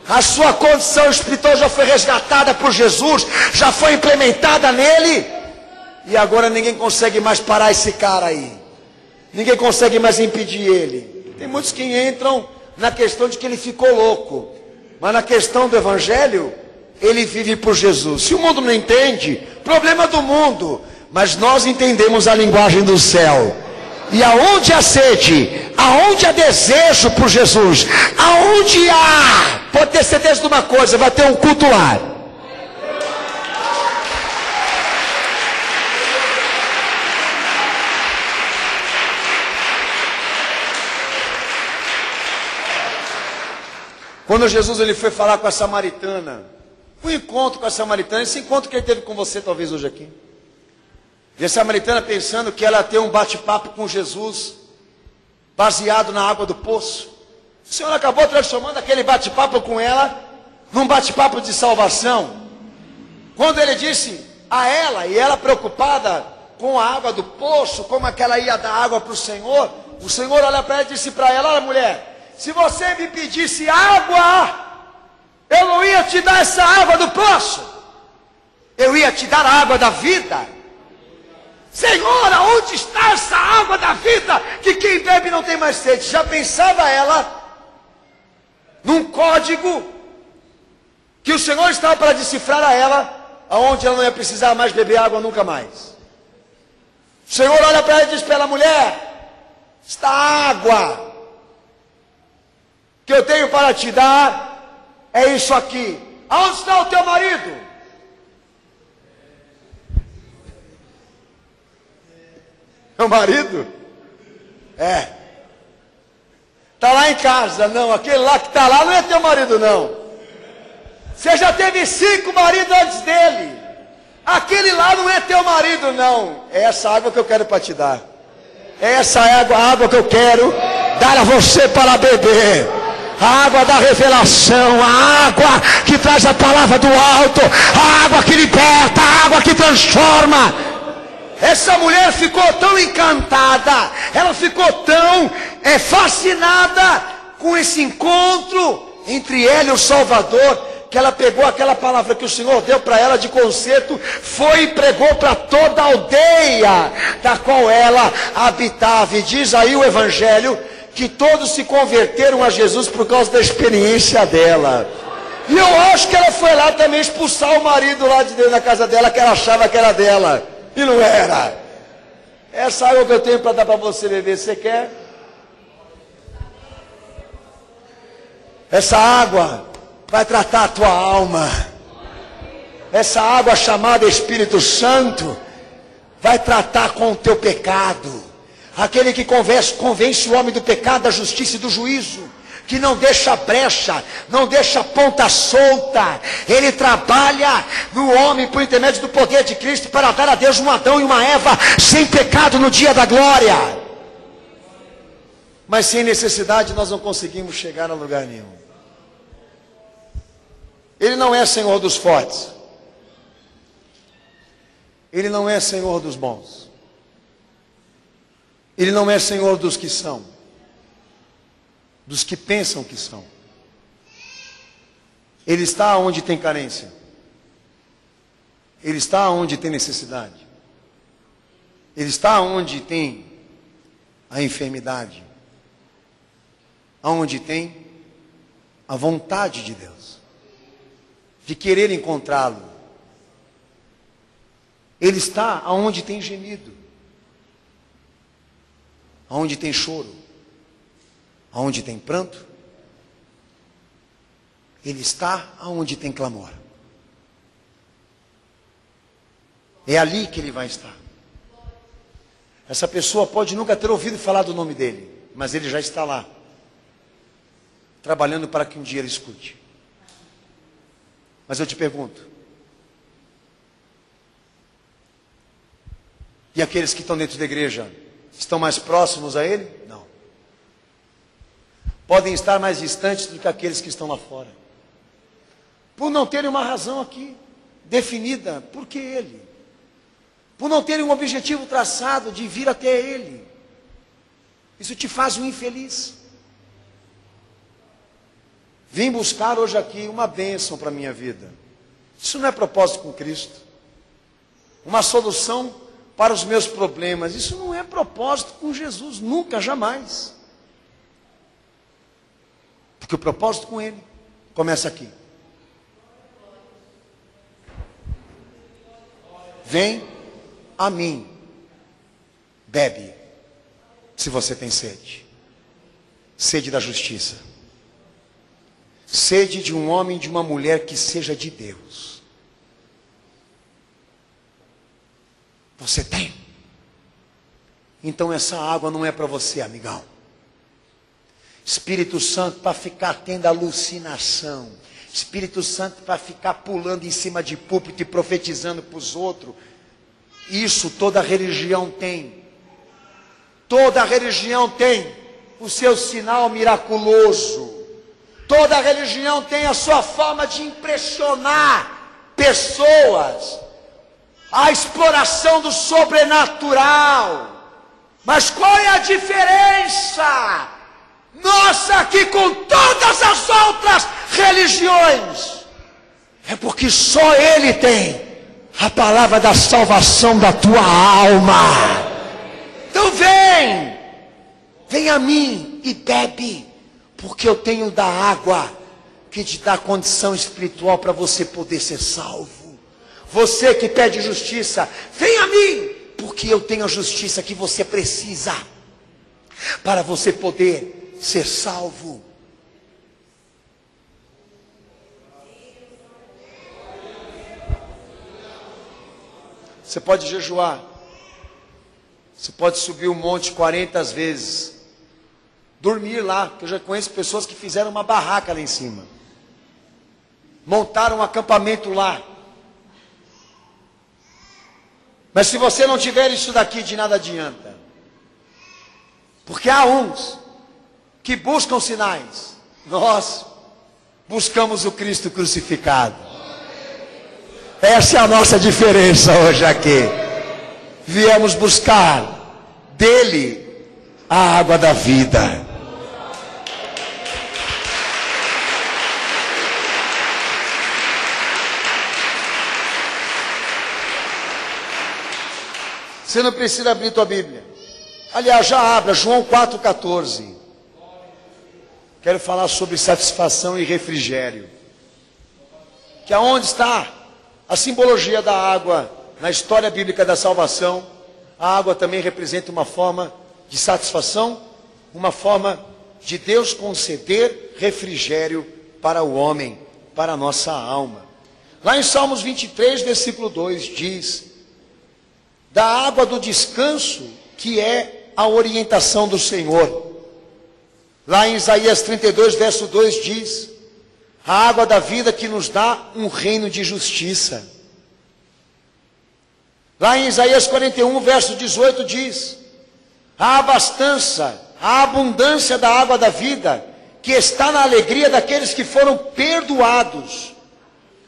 A sua condição espiritual já foi resgatada por Jesus, já foi implementada nele, e agora ninguém consegue mais parar esse cara aí, ninguém consegue mais impedir ele. Tem muitos que entram na questão de que ele ficou louco, mas na questão do evangelho, ele vive por Jesus. Se o mundo não entende, problema do mundo, mas nós entendemos a linguagem do céu. E aonde há sede, aonde há desejo por Jesus, aonde há, pode ter certeza de uma coisa, vai ter um culto lá. Quando Jesus ele foi falar com a samaritana, um encontro com a samaritana, esse encontro que ele teve com você talvez hoje aqui. E a samaritana pensando que ela ia ter um bate-papo com Jesus, baseado na água do poço. O Senhor acabou transformando aquele bate-papo com ela, num bate-papo de salvação. Quando ele disse a ela, e ela preocupada com a água do poço, como é que ela ia dar água para o Senhor olha para ela e disse para ela: olha mulher, se você me pedisse água, eu não ia te dar essa água do poço, eu ia te dar a água da vida. Senhor, onde está essa água da vida, que quem bebe não tem mais sede? Já pensava ela num código que o Senhor estava para decifrar a ela, aonde ela não ia precisar mais beber água nunca mais. O Senhor olha para ela e diz para ela: mulher, esta água que eu tenho para te dar é isso aqui. Aonde está o teu marido? Meu marido? É. Está lá em casa. Não, aquele lá que está lá não é teu marido não. Você já teve 5 maridos antes dele. Aquele lá não é teu marido não. É essa água que eu quero para te dar. É essa água que eu quero dar a você para beber. A água da revelação, a água que traz a palavra do alto, a água que liberta, a água que transforma. Essa mulher ficou tão encantada, ela ficou tão fascinada com esse encontro entre ela e o Salvador, que ela pegou aquela palavra que o Senhor deu para ela de conserto, foi e pregou para toda a aldeia da qual ela habitava. E diz aí o Evangelho que todos se converteram a Jesus por causa da experiência dela. E eu acho que ela foi lá também expulsar o marido lá de dentro da casa dela, que ela achava que era dela. E não era. Essa água que eu tenho para dar para você beber, você quer? Essa água vai tratar a tua alma. Essa água chamada Espírito Santo vai tratar com o teu pecado. Aquele que convence o homem do pecado, da justiça e do juízo. Que não deixa brecha, não deixa ponta solta. Ele trabalha no homem por intermédio do poder de Cristo para dar a Deus um Adão e uma Eva sem pecado no dia da glória. Mas sem necessidade nós não conseguimos chegar a lugar nenhum. Ele não é Senhor dos fortes. Ele não é Senhor dos bons. Ele não é Senhor dos que são. Dos que pensam que são. Ele está onde tem carência. Ele está onde tem necessidade. Ele está onde tem a enfermidade. Onde tem a vontade de Deus. De querer encontrá-lo. Ele está onde tem gemido. Onde tem choro. Aonde tem pranto, Ele está aonde tem clamor. É ali que Ele vai estar. Essa pessoa pode nunca ter ouvido falar do nome dEle, mas Ele já está lá, trabalhando para que um dia Ele escute. Mas eu te pergunto, e aqueles que estão dentro da igreja, estão mais próximos a Ele? Não. Podem estar mais distantes do que aqueles que estão lá fora. Por não terem uma razão aqui. definida por que Ele, por não terem um objetivo traçado de vir até Ele. Isso te faz um infeliz. Vim buscar hoje aqui uma bênção para a minha vida. Isso não é propósito com Cristo. Uma solução para os meus problemas. Isso não é propósito com Jesus, nunca, jamais. Porque o propósito com Ele começa aqui. Vem a mim, bebe, se você tem sede. Sede da justiça. Sede de um homem e de uma mulher que seja de Deus. Você tem? Então essa água não é para você, amigão. Espírito Santo para ficar tendo alucinação. Espírito Santo para ficar pulando em cima de púlpito e profetizando para os outros. Isso toda religião tem. Toda religião tem o seu sinal miraculoso. Toda religião tem a sua forma de impressionar pessoas. A exploração do sobrenatural. Mas qual é a diferença nossa aqui com todas as outras religiões? É porque só Ele tem a palavra da salvação da tua alma. Então vem a mim e bebe, porque eu tenho da água que te dá condição espiritual para você poder ser salvo. Você que pede justiça, vem a mim, porque eu tenho a justiça que você precisa para você poder ser salvo. Você pode jejuar, você pode subir o monte 40 vezes, dormir lá, que eu já conheço pessoas que fizeram uma barraca lá em cima, montaram um acampamento lá. Mas se você não tiver isso daqui, de nada adianta. Porque há uns que buscam sinais. Nós buscamos o Cristo crucificado. Essa é a nossa diferença hoje aqui. Viemos buscar dele a água da vida. Você não precisa abrir tua Bíblia. Aliás, já abra, João 4,14. Quero falar sobre satisfação e refrigério. Que aonde está a simbologia da água na história bíblica da salvação, a água também representa uma forma de satisfação, uma forma de Deus conceder refrigério para o homem, para a nossa alma. Lá em Salmos 23, versículo 2, diz: da água do descanso, que é a orientação do Senhor. Lá em Isaías 32, verso 2 diz: a água da vida que nos dá um reino de justiça. Lá em Isaías 41, verso 18 diz: a abastança, a abundância da água da vida, que está na alegria daqueles que foram perdoados,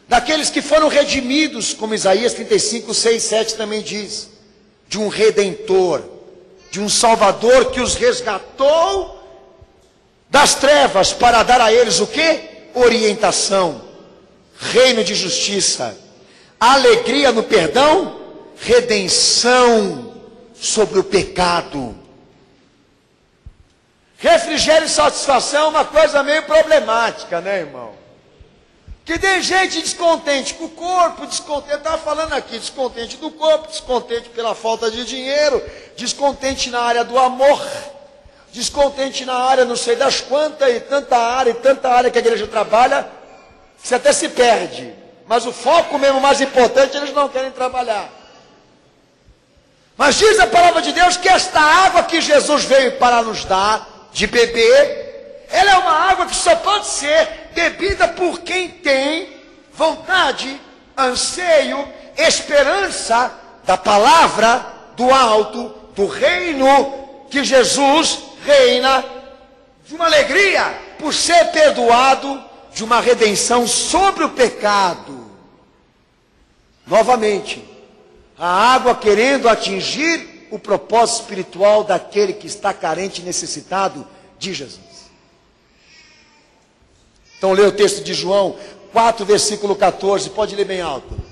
daqueles que foram redimidos, como Isaías 35, 6, 7 também diz, de um Redentor, de um Salvador que os resgatou das trevas para dar a eles o quê? Orientação, reino de justiça, alegria no perdão, redenção sobre o pecado. Refrigério e satisfação é uma coisa meio problemática, né, irmão? Que tem gente descontente com o corpo, descontente, eu estava falando aqui, descontente do corpo, descontente pela falta de dinheiro, descontente na área do amor, descontente na área não sei das quantas, e tanta área que a igreja trabalha, que você até se perde. Mas o foco mesmo mais importante, eles não querem trabalhar. Mas diz a palavra de Deus que esta água que Jesus veio para nos dar, de beber, ela é uma água que só pode ser bebida por quem tem vontade, anseio, esperança da palavra do alto, do reino que Jesus reina, de uma alegria por ser perdoado, de uma redenção sobre o pecado. Novamente, a água querendo atingir o propósito espiritual daquele que está carente e necessitado de Jesus. Então leia o texto de João 4, versículo 14, pode ler bem alto.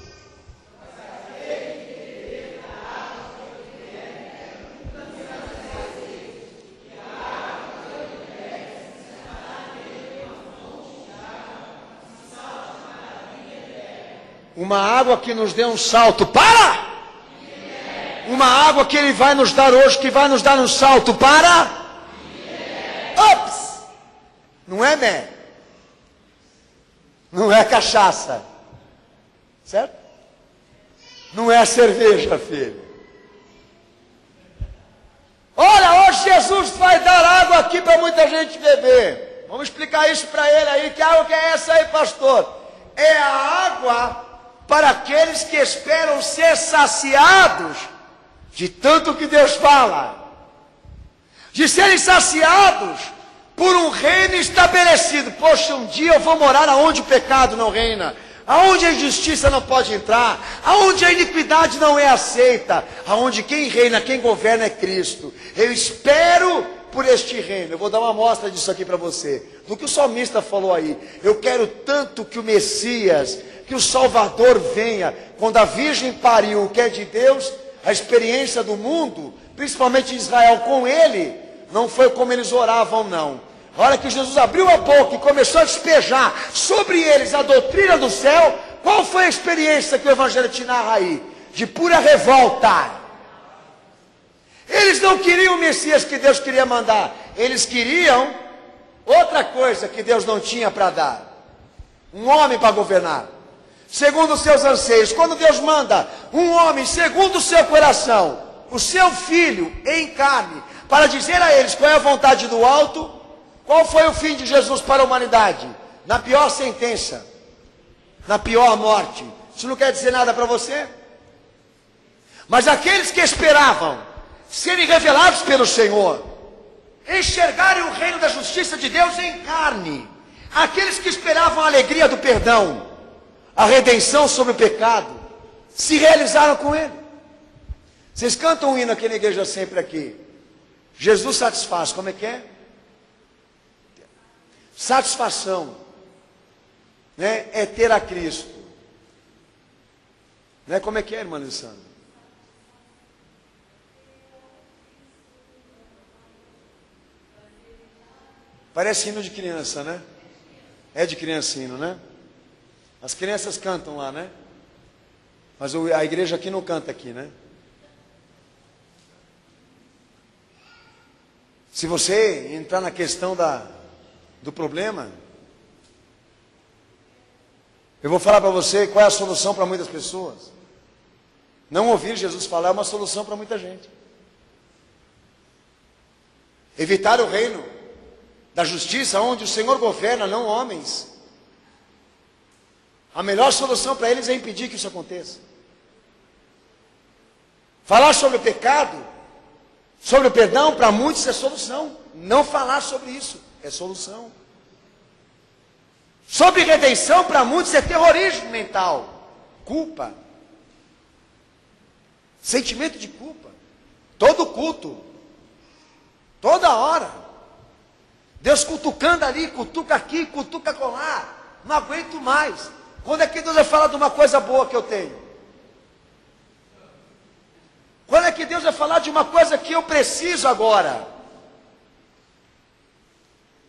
Uma água que nos dê um salto para. Uma água que Ele vai nos dar hoje, que vai nos dar um salto para. Ops! Não é mé. Não é cachaça. Certo? Não é cerveja, filho. Olha, hoje Jesus vai dar água aqui para muita gente beber. Vamos explicar isso para ele aí. Que água que é essa aí, pastor? É a água para aqueles que esperam ser saciados de tanto que Deus fala, de serem saciados por um reino estabelecido. Poxa, um dia eu vou morar aonde o pecado não reina, aonde a injustiça não pode entrar, aonde a iniquidade não é aceita, aonde quem reina, quem governa é Cristo. Eu espero por este reino. Eu vou dar uma amostra disso aqui para você, do que o salmista falou aí. Eu quero tanto que o Messias, que o Salvador venha. Quando a Virgem pariu o que é de Deus, a experiência do mundo, principalmente Israel com ele, não foi como eles oravam, não. A hora que Jesus abriu a boca e começou a despejar sobre eles a doutrina do céu, qual foi a experiência que o Evangelho te narra aí? De pura revolta. Eles não queriam o Messias que Deus queria mandar, eles queriam outra coisa que Deus não tinha para dar. Um homem para governar, segundo os seus anseios. Quando Deus manda um homem segundo o seu coração, o seu filho em carne, para dizer a eles qual é a vontade do alto, qual foi o fim de Jesus para a humanidade? Na pior sentença, na pior morte. Isso não quer dizer nada para você? Mas aqueles que esperavam serem revelados pelo Senhor, enxergarem o reino da justiça de Deus em carne, aqueles que esperavam a alegria do perdão, a redenção sobre o pecado, se realizaram com ele. Vocês cantam um hino aqui na igreja sempre aqui. Jesus satisfaz, como é que é? Satisfação, né? É ter a Cristo. Né? Como é que é, irmã Alessandra? Parece hino de criança, né? É de criancinho, né? As crianças cantam lá, né? Mas a igreja aqui não canta aqui, né? Se você entrar na questão do problema, eu vou falar para você qual é a solução para muitas pessoas. Não ouvir Jesus falar é uma solução para muita gente. Evitar o reino da justiça, onde o Senhor governa, não homens. A melhor solução para eles é impedir que isso aconteça. Falar sobre o pecado, sobre o perdão, para muitos é solução. Não falar sobre isso é solução. Sobre redenção, para muitos é terrorismo mental, culpa, sentimento de culpa. Todo culto, toda hora, Deus cutucando ali, cutuca aqui, cutuca colar. Não aguento mais. Quando é que Deus vai falar de uma coisa boa que eu tenho? Quando é que Deus vai falar de uma coisa que eu preciso agora?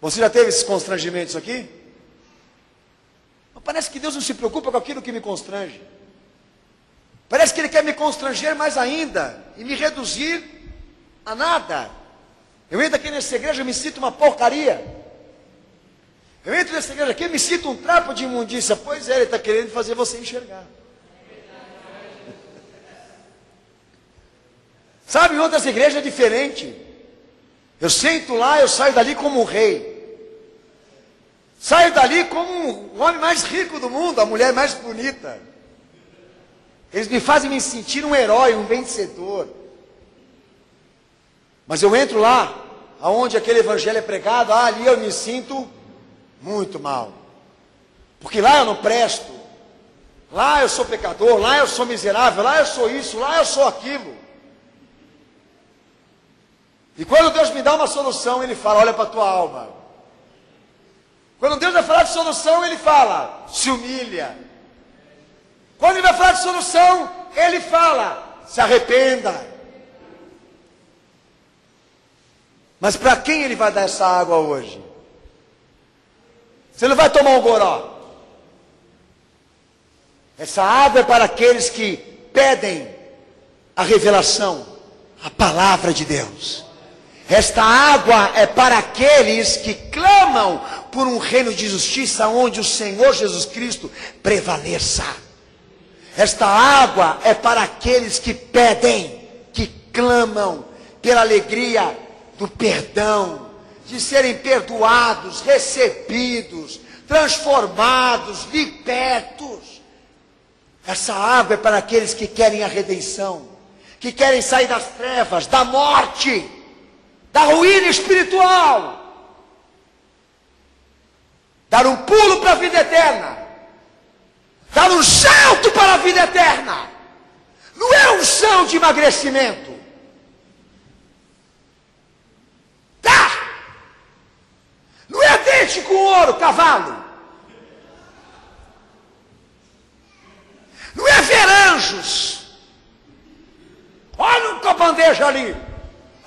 Você já teve esses constrangimentos aqui? Parece que Deus não se preocupa com aquilo que me constrange. Parece que Ele quer me constranger mais ainda e me reduzir a nada. Eu entro aqui nessa igreja e me sinto uma porcaria. Eu entro nessa igreja aqui e me sinto um trapo de imundícia. Pois é, Ele está querendo fazer você enxergar. Sabe, em outras igrejas é diferente. Eu sento lá, eu saio dali como um rei. Saio dali como o homem mais rico do mundo, a mulher mais bonita. Eles me fazem me sentir um herói, um vencedor. Mas eu entro lá, aonde aquele evangelho é pregado, ali eu me sinto muito mal. Porque lá eu não presto. Lá eu sou pecador, lá eu sou miserável, lá eu sou isso, lá eu sou aquilo. E quando Deus me dá uma solução, Ele fala, olha para a tua alma. Quando Deus vai falar de solução, Ele fala, se humilha. Quando Ele vai falar de solução, Ele fala, se arrependa. Mas para quem Ele vai dar essa água hoje? Você não vai tomar um goró. Essa água é para aqueles que pedem a revelação, a palavra de Deus. Esta água é para aqueles que clamam por um reino de justiça onde o Senhor Jesus Cristo prevaleça. Esta água é para aqueles que pedem, que clamam pela alegria do perdão, de serem perdoados, recebidos, transformados, libertos. Essa água é para aqueles que querem a redenção, que querem sair das trevas, da morte, da ruína espiritual, dar um pulo para a vida eterna, dar um salto para a vida eterna. Não é um chão de emagrecimento. Tá? Não é dente com ouro, cavalo. Não é ver anjos. Olha um com a bandeja ali.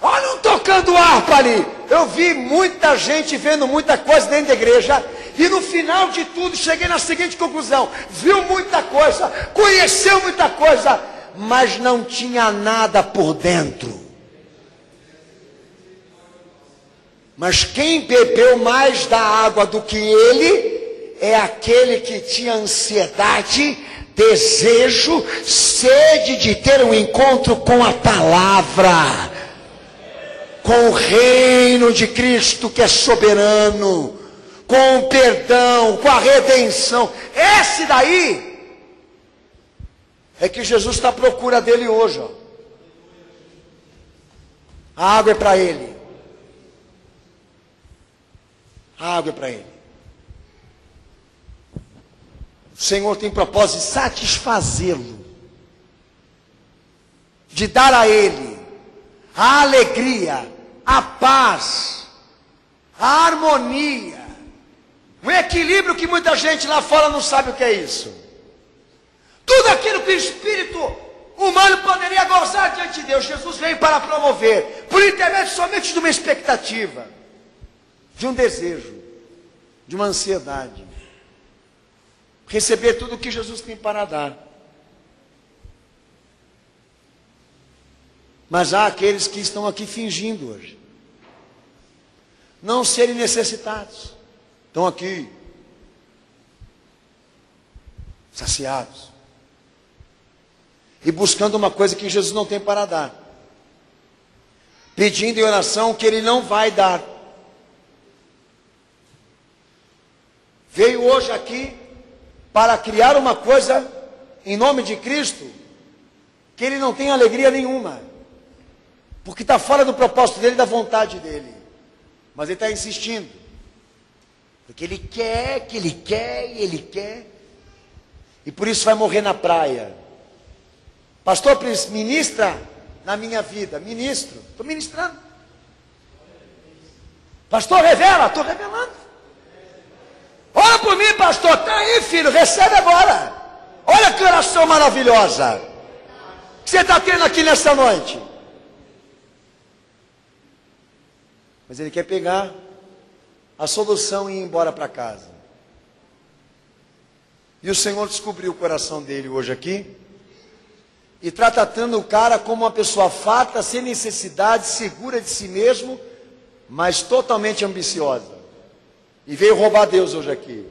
Olha um tocando harpa ali. Eu vi muita gente vendo muita coisa dentro da igreja. E no final de tudo cheguei na seguinte conclusão. Viu muita coisa, conheceu muita coisa, mas não tinha nada por dentro. Mas quem bebeu mais da água do que ele é aquele que tinha ansiedade, desejo, sede de ter um encontro com a palavra, com o reino de Cristo que é soberano, com o perdão, com a redenção. Esse daí é que Jesus está à procura dele hoje. Ó. A água é para ele. A água é para ele. O Senhor tem propósito de satisfazê-lo, de dar a ele a alegria, a paz, a harmonia, o equilíbrio que muita gente lá fora não sabe o que é isso. Tudo aquilo que o espírito humano poderia gozar diante de Deus, Jesus veio para promover, por intermédio somente de uma expectativa, de um desejo, de uma ansiedade. Receber tudo o que Jesus tem para dar. Mas há aqueles que estão aqui fingindo hoje não serem necessitados. Estão aqui saciados e buscando uma coisa que Jesus não tem para dar, pedindo em oração o que Ele não vai dar. Veio hoje aqui para criar uma coisa em nome de Cristo que ele não tem alegria nenhuma, porque está fora do propósito dele e da vontade dele. Mas ele está insistindo, porque ele quer, que ele quer e ele quer, e por isso vai morrer na praia. Pastor, ministra na minha vida. Ministro, estou ministrando. Pastor, revela, estou revelando. Ora por mim, pastor. Está aí, filho, recebe agora. Olha que oração maravilhosa que você está tendo aqui nessa noite. Mas ele quer pegar a solução e ir embora para casa. E o Senhor descobriu o coração dele hoje aqui e está tratando o cara como uma pessoa farta, sem necessidade, segura de si mesmo, mas totalmente ambiciosa. E veio roubar Deus hoje aqui.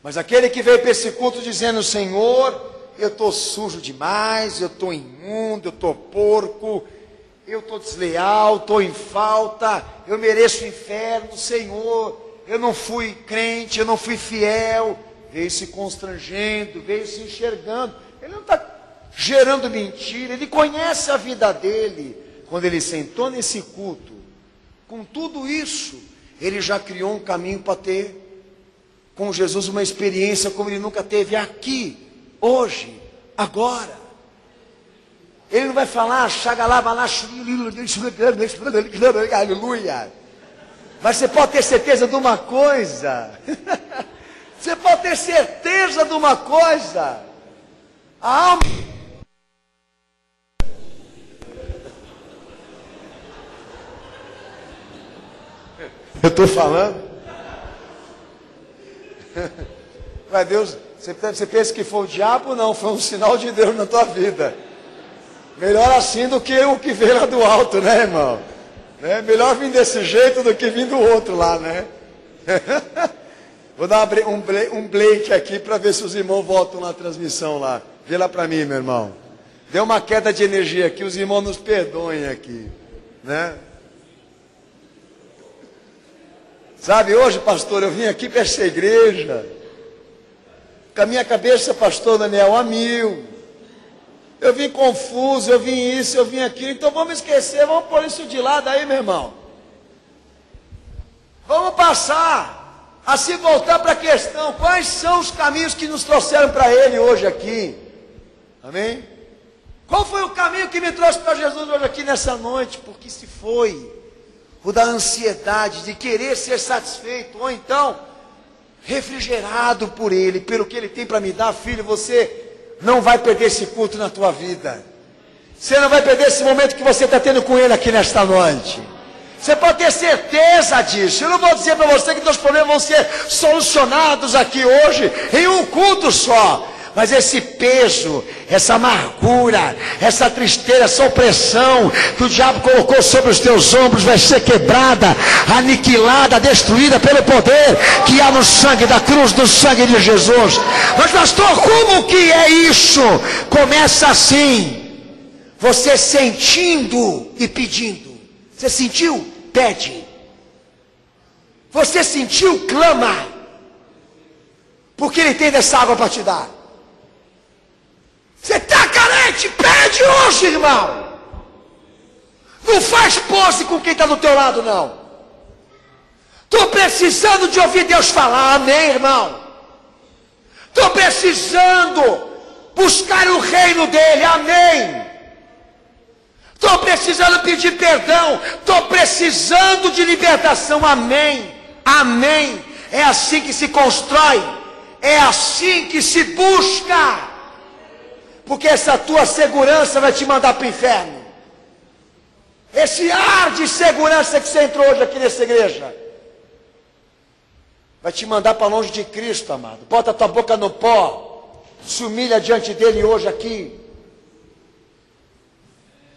Mas aquele que veio para esse culto dizendo: Senhor, eu estou sujo demais, eu estou imundo, eu estou porco, eu estou desleal, estou em falta, eu mereço o inferno, Senhor, eu não fui crente, eu não fui fiel. Veio se constrangendo, veio se enxergando. Ele não está gerando mentira, ele conhece a vida dele. Quando ele sentou nesse culto, com tudo isso, ele já criou um caminho para ter com Jesus uma experiência como ele nunca teve aqui, hoje, agora. Ele não vai falar, aleluia. Mas você pode ter certeza de uma coisa. Você pode ter certeza de uma coisa. A alma... Eu estou falando. Mas Deus, você pensa que foi o diabo? Não, foi um sinal de Deus na tua vida. Melhor assim do que o que veio lá do alto, né, irmão? Né? Melhor vir desse jeito do que vir do outro lá, né? Vou dar um break aqui para ver se os irmãos voltam na transmissão lá. Vê lá para mim, meu irmão. Deu uma queda de energia aqui, os irmãos nos perdoem aqui, né? Sabe, hoje, pastor, eu vim aqui para essa igreja, com a minha cabeça, pastor Daniel, a mil. Eu vim confuso, eu vim isso, eu vim aquilo. Então vamos esquecer, vamos pôr isso de lado aí, meu irmão. Vamos passar a se voltar para a questão. Quais são os caminhos que nos trouxeram para Ele hoje aqui? Amém? Qual foi o caminho que me trouxe para Jesus hoje aqui nessa noite? Porque se foi o da ansiedade, de querer ser satisfeito, ou então refrigerado por Ele, pelo que Ele tem para me dar, filho, você não vai perder esse culto na tua vida. Você não vai perder esse momento que você está tendo com Ele aqui nesta noite. Você pode ter certeza disso. Eu não vou dizer para você que teus problemas vão ser solucionados aqui hoje, em um culto só. Mas esse peso, essa amargura, essa tristeza, essa opressão que o diabo colocou sobre os teus ombros vai ser quebrada, aniquilada, destruída pelo poder que há no sangue da cruz, no sangue de Jesus. Mas pastor, como que é isso? Começa assim, você sentindo e pedindo. Você sentiu? Pede. Você sentiu? Clama. Porque Ele tem dessa água para te dar. Você está carente? Pede hoje, irmão. Não faz pose com quem está do teu lado, não. Estou precisando de ouvir Deus falar, amém, irmão. Estou precisando buscar o reino dEle, amém. Estou precisando pedir perdão, estou precisando de libertação, amém, amém. É assim que se constrói, é assim que se busca. Porque essa tua segurança vai te mandar para o inferno. Esse ar de segurança que você entrou hoje aqui nessa igreja vai te mandar para longe de Cristo, amado. Bota a tua boca no pó, se humilha diante dele hoje aqui.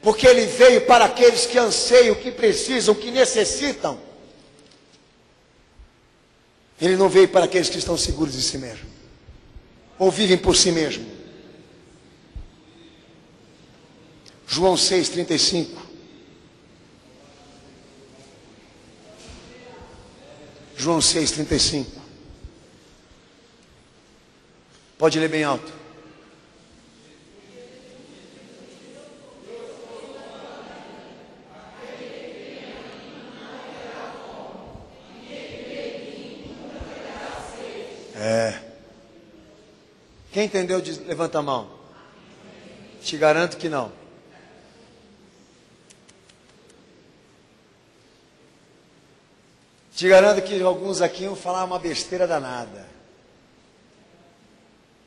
Porque Ele veio para aqueles que anseiam, que precisam, que necessitam. Ele não veio para aqueles que estão seguros de si mesmo, ou vivem por si mesmo. João 6,35. João 6,35. Pode ler bem alto. Quem entendeu, levanta a mão. Te garanto que não. Te garanto que alguns aqui vão falar uma besteira danada.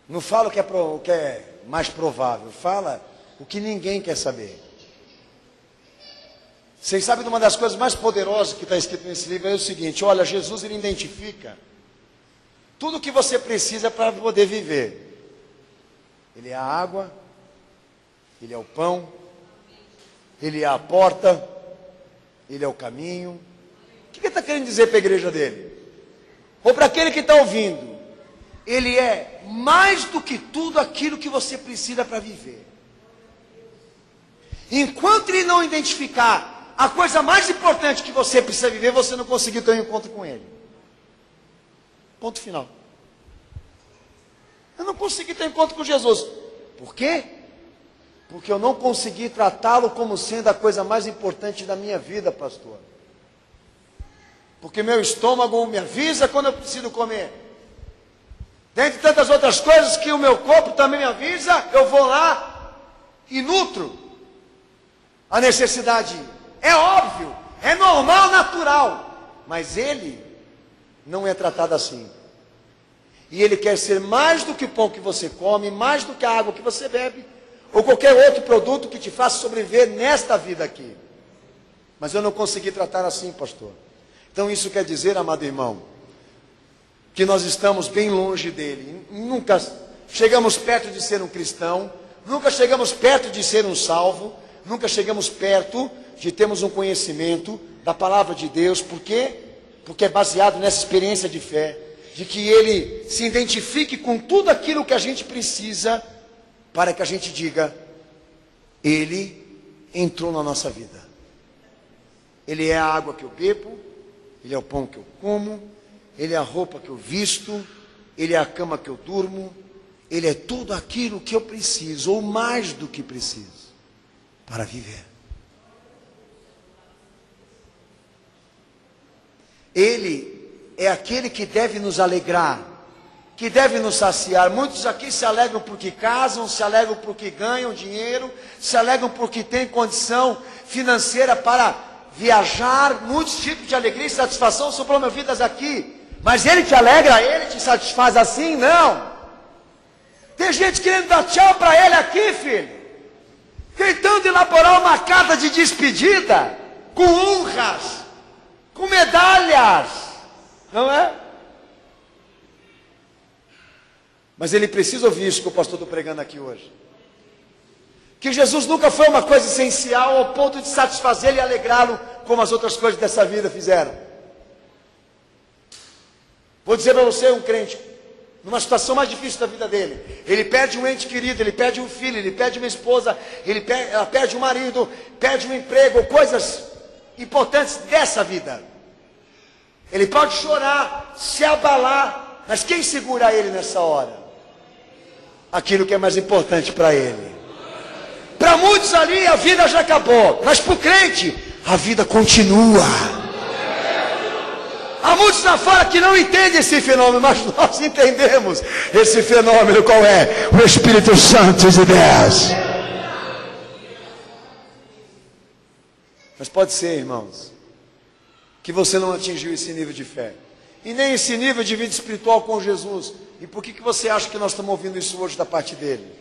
Não fala o que é mais provável, fala o que ninguém quer saber. Vocês sabem de uma das coisas mais poderosas que está escrito nesse livro é o seguinte: olha, Jesus ele identifica tudo o que você precisa para poder viver. Ele é a água, Ele é o pão, Ele é a porta, Ele é o caminho. O que Ele está querendo dizer para a igreja dele? Ou para aquele que está ouvindo? Ele é mais do que tudo aquilo que você precisa para viver. Enquanto Ele não identificar a coisa mais importante que você precisa viver, você não conseguiu ter um encontro com Ele. Ponto final. Eu não consegui ter encontro com Jesus. Por quê? Porque eu não consegui tratá-lo como sendo a coisa mais importante da minha vida, pastor. Porque meu estômago me avisa quando eu preciso comer. Dentre tantas outras coisas que o meu corpo também me avisa, eu vou lá e nutro a necessidade. É óbvio, é normal, natural. Mas ele não é tratado assim. E ele quer ser mais do que o pão que você come, mais do que a água que você bebe, ou qualquer outro produto que te faça sobreviver nesta vida aqui. Mas eu não consegui tratar assim, pastor. Então isso quer dizer, amado irmão, que nós estamos bem longe dele. Nunca chegamos perto de ser um cristão, nunca chegamos perto de ser um salvo, nunca chegamos perto de termos um conhecimento da palavra de Deus. Por quê? Porque é baseado nessa experiência de fé, de que ele se identifique com tudo aquilo que a gente precisa, para que a gente diga, ele entrou na nossa vida. Ele é a água que eu bebo, ele é o pão que eu como, ele é a roupa que eu visto, ele é a cama que eu durmo, ele é tudo aquilo que eu preciso, ou mais do que preciso, para viver. Ele é aquele que deve nos alegrar, que deve nos saciar. Muitos aqui se alegram porque casam, se alegram porque ganham dinheiro, se alegram porque têm condição financeira para viajar. Muitos tipos de alegria e satisfação são promovidas aqui. Mas ele te alegra, ele te satisfaz assim? Não. Tem gente querendo dar tchau para ele aqui, filho, tentando elaborar uma carta de despedida, com honras, com medalhas, não é? Mas ele precisa ouvir isso que o pastor está pregando aqui hoje. Que Jesus nunca foi uma coisa essencial ao ponto de satisfazê-lo e alegrá-lo, como as outras coisas dessa vida fizeram. Vou dizer para você, um crente, numa situação mais difícil da vida dele, ele perde um ente querido, ele perde um filho, ele perde uma esposa, ela perde um marido, perde um emprego, coisas importantes dessa vida. Ele pode chorar, se abalar, mas quem segura ele nessa hora? Aquilo que é mais importante para ele. Para muitos ali a vida já acabou, mas para o crente a vida continua. Há muitos lá fora que não entendem esse fenômeno, mas nós entendemos esse fenômeno. Qual é? O Espírito Santo de Deus. Mas pode ser, irmãos, que você não atingiu esse nível de fé, e nem esse nível de vida espiritual com Jesus. E por que você acha que nós estamos ouvindo isso hoje da parte dele?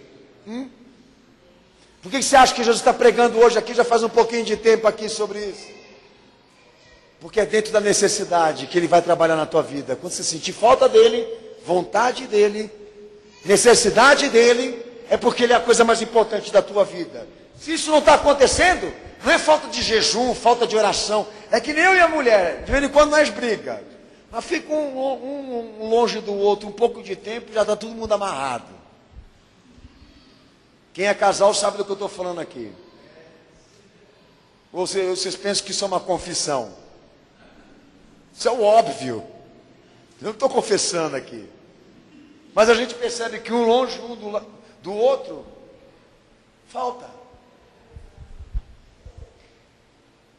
Por que você acha que Jesus está pregando hoje aqui, já faz um pouquinho de tempo aqui sobre isso? Porque é dentro da necessidade que ele vai trabalhar na tua vida. Quando você sentir falta dele, vontade dele, necessidade dele, é porque ele é a coisa mais importante da tua vida. Se isso não está acontecendo, não é falta de jejum, falta de oração. É que nem eu e a mulher, de vez em quando nós brigamos. Mas fica um longe do outro, um pouco de tempo, já está todo mundo amarrado. Quem é casal sabe do que eu estou falando aqui. Ou vocês pensam que isso é uma confissão? Isso é o óbvio. Eu não estou confessando aqui. Mas a gente percebe que um longe do outro, falta.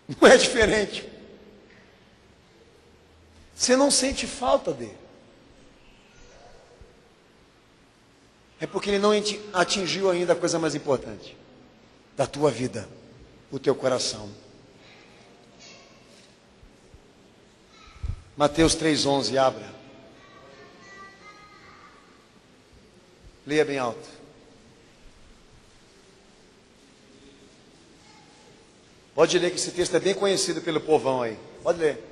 Não é diferente. Você não sente falta dele. É porque ele não atingiu ainda a coisa mais importante da tua vida, o teu coração. Mateus 3,11, abra. Leia bem alto. Pode ler, que esse texto é bem conhecido pelo povão aí. Pode ler.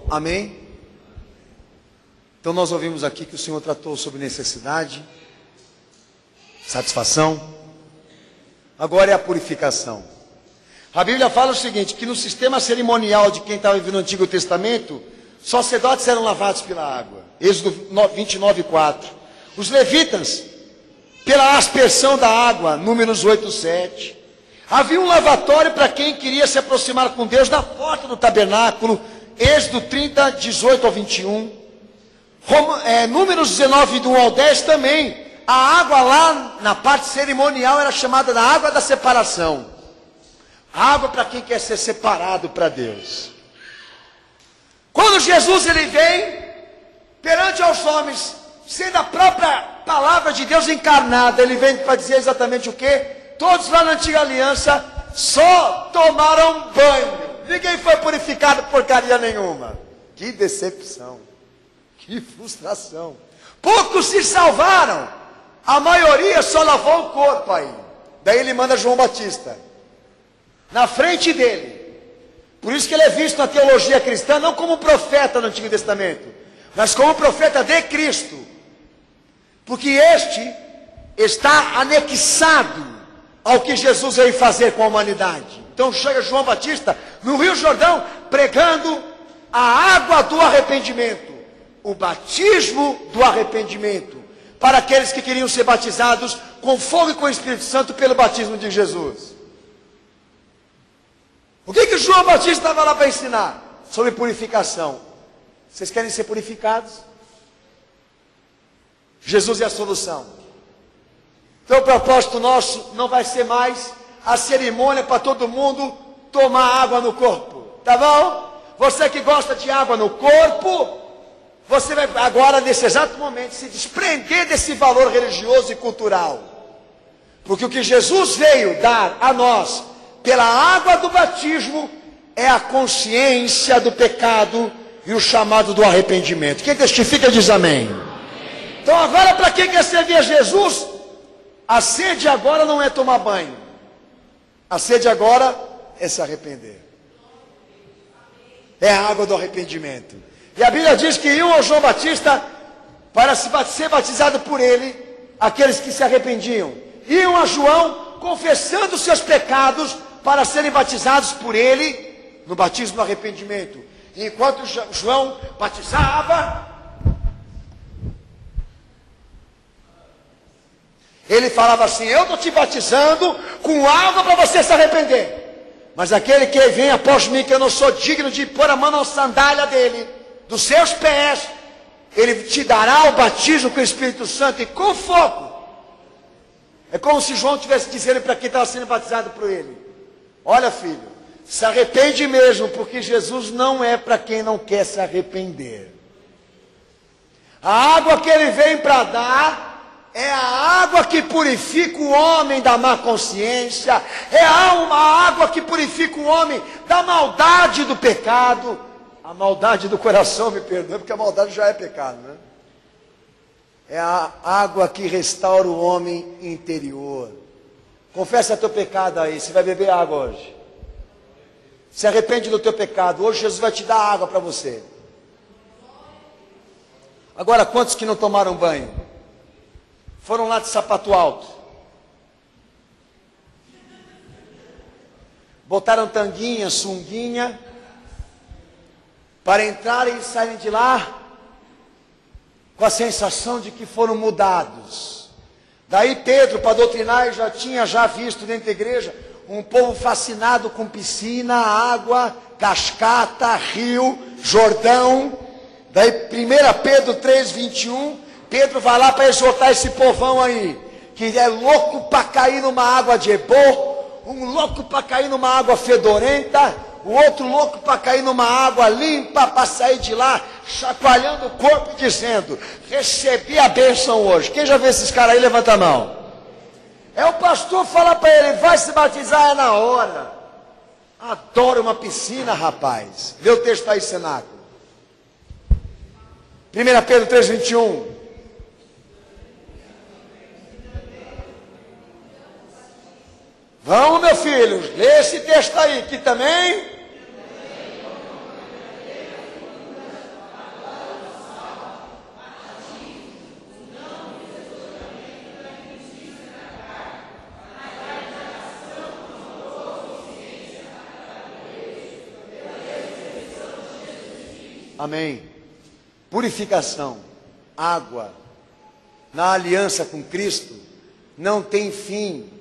Amém? Então nós ouvimos aqui que o Senhor tratou sobre necessidade, satisfação. Agora é a purificação. A Bíblia fala o seguinte, que no sistema cerimonial de quem estava vivendo no Antigo Testamento, sacerdotes eram lavados pela água. Êxodo 29:4. Os levitas, pela aspersão da água, Números 8:7. Havia um lavatório para quem queria se aproximar com Deus na porta do tabernáculo, Êxodo 30, 18 ao 21. Números 19, do 1 ao 10 também. A água lá na parte cerimonial era chamada da água da separação. Água para quem quer ser separado para Deus. Quando Jesus ele vem perante aos homens, sendo a própria palavra de Deus encarnada, ele vem para dizer exatamente o quê? Todos lá na antiga aliança só tomaram banho. Ninguém foi purificado por porcaria nenhuma. Que decepção. Que frustração. Poucos se salvaram. A maioria só lavou o corpo aí. Daí ele manda João Batista na frente dele. Por isso que ele é visto na teologia cristã não como profeta no Antigo Testamento, mas como profeta de Cristo. Porque este está anexado ao que Jesus veio fazer com a humanidade. Então chega João Batista no Rio Jordão pregando a água do arrependimento, o batismo do arrependimento, para aqueles que queriam ser batizados com fogo e com o Espírito Santo pelo batismo de Jesus. O que João Batista estava lá para ensinar? Sobre purificação. Vocês querem ser purificados? Jesus é a solução. Então o propósito nosso não vai ser mais a cerimônia para todo mundo tomar água no corpo. Tá bom? Você que gosta de água no corpo, você vai agora, nesse exato momento, se desprender desse valor religioso e cultural. Porque o que Jesus veio dar a nós, pela água do batismo, é a consciência do pecado e o chamado do arrependimento. Quem testifica diz amém. Então agora, para quem quer servir a Jesus, a sede agora não é tomar banho. A sede agora é se arrepender. É a água do arrependimento. E a Bíblia diz que iam ao João Batista para ser batizado por ele, aqueles que se arrependiam. Iam a João confessando seus pecados para serem batizados por ele no batismo do arrependimento. E enquanto João batizava, ele falava assim: eu estou te batizando com água para você se arrepender. Mas aquele que vem após mim, que eu não sou digno de pôr a mão na sandália dele, dos seus pés, ele te dará o batismo com o Espírito Santo e com fogo. É como se João estivesse dizendo para quem estava sendo batizado por ele: olha, filho, se arrepende mesmo, porque Jesus não é para quem não quer se arrepender. A água que ele vem para dar é a água que purifica o homem da má consciência, é uma água que purifica o homem da maldade do pecado. A maldade do coração, me perdoe, porque a maldade já é pecado, né? É a água que restaura o homem interior. Confessa teu pecado aí, você vai beber água hoje. Se arrepende do teu pecado, hoje Jesus vai te dar água para você. Agora, quantos que não tomaram banho? Foram lá de sapato alto. Botaram tanguinha, sunguinha, para entrarem e saírem de lá com a sensação de que foram mudados. Daí Pedro, para doutrinar, já tinha visto dentro da igreja um povo fascinado com piscina, água, cascata, rio, Jordão. Daí 1 Pedro 3, 21, Pedro vai lá para exortar esse povão aí, que é louco para cair numa água de Ebô, um louco para cair numa água fedorenta, o outro louco para cair numa água limpa, para sair de lá, chacoalhando o corpo e dizendo: recebi a bênção hoje. Quem já vê esses caras aí, levanta a mão. É o pastor falar para ele: vai se batizar, é na hora. Adoro uma piscina, rapaz. Vê o texto aí, cenáculo. 1 Pedro 3, 21. Vamos, meu filho, lê esse texto aí, que também... Amém. Purificação, água, na aliança com Cristo, não tem fim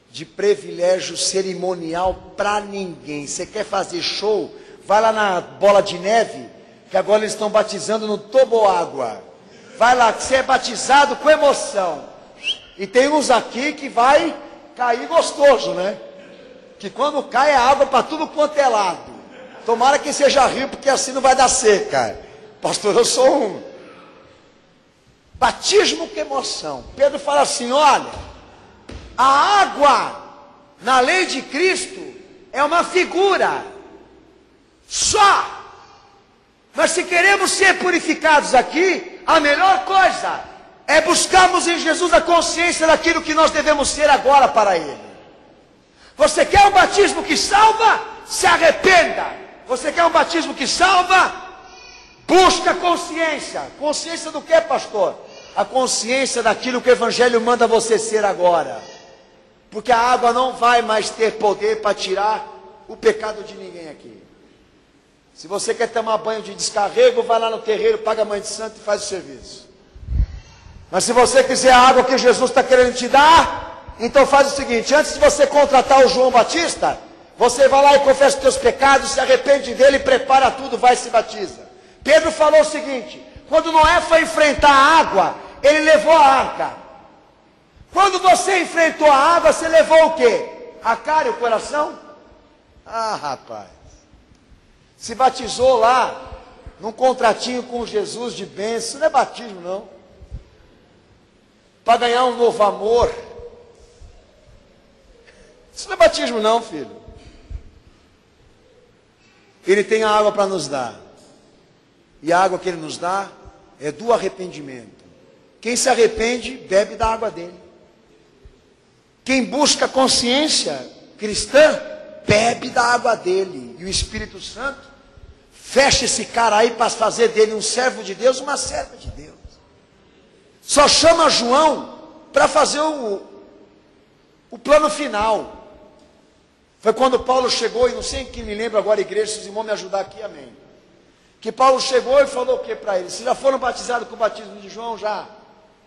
de privilégio cerimonial para ninguém. Você quer fazer show? vai lá na bola de neve, que agora eles estão batizando no toboágua. Vai lá, que você é batizado com emoção. E tem uns aqui que vai cair gostoso, né? Que quando cai é água para tudo quanto é lado. Tomara que seja rio, porque assim não vai dar seca. Pastor, eu sou um batismo com emoção. Pedro fala assim, olha, a água na lei de Cristo é uma figura só. Mas se queremos ser purificados aqui, a melhor coisa é buscarmos em Jesus a consciência daquilo que nós devemos ser agora para Ele. Você quer um batismo que salva? Se arrependa. Você quer um batismo que salva? Busca consciência. Consciência do que, pastor? A consciência daquilo que o Evangelho manda você ser agora. Porque a água não vai mais ter poder para tirar o pecado de ninguém aqui. Se você quer tomar banho de descarrego, vai lá no terreiro, paga a mãe de santo e faz o serviço. Mas se você quiser a água que Jesus está querendo te dar, então faz o seguinte, antes de você contratar o João Batista, você vai lá e confessa os teus pecados, se arrepende dele, prepara tudo, vai e se batiza. Pedro falou o seguinte, quando Noé foi enfrentar a água, ele levou a arca. Quando você enfrentou a água, você levou o quê? A cara e o coração? Ah, rapaz. Se batizou lá, num contratinho com Jesus de bênção, isso não é batismo não. Para ganhar um novo amor. Isso não é batismo não, filho. Ele tem a água para nos dar. E a água que Ele nos dá é do arrependimento. Quem se arrepende, bebe da água dele. Quem busca consciência cristã, bebe da água dele. E o Espírito Santo fecha esse cara aí para fazer dele um servo de Deus, uma serva de Deus. Só chama João para fazer o plano final. Foi quando Paulo chegou, e não sei quem me lembra agora, igreja, se os irmãos me ajudar aqui, amém. Que Paulo chegou e falou o que para eles? Se já foram batizados com o batismo de João, já.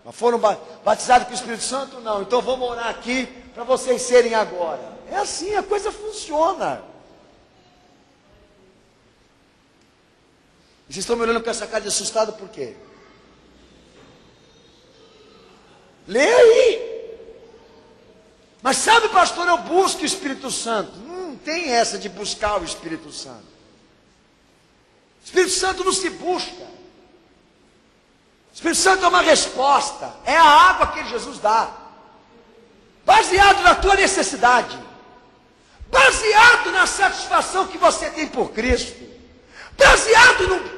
Mas foram batizados com o Espírito Santo? Não. Então vamos orar aqui para vocês serem agora. É assim, a coisa funciona. E vocês estão me olhando com essa cara de assustado por quê? Lê aí. Mas sabe, pastor, eu busco o Espírito Santo. Não tem essa de buscar o Espírito Santo. O Espírito Santo não se busca. O Espírito Santo é uma resposta. É a água que Jesus dá. Baseado na tua necessidade. Baseado na satisfação que você tem por Cristo. Baseado no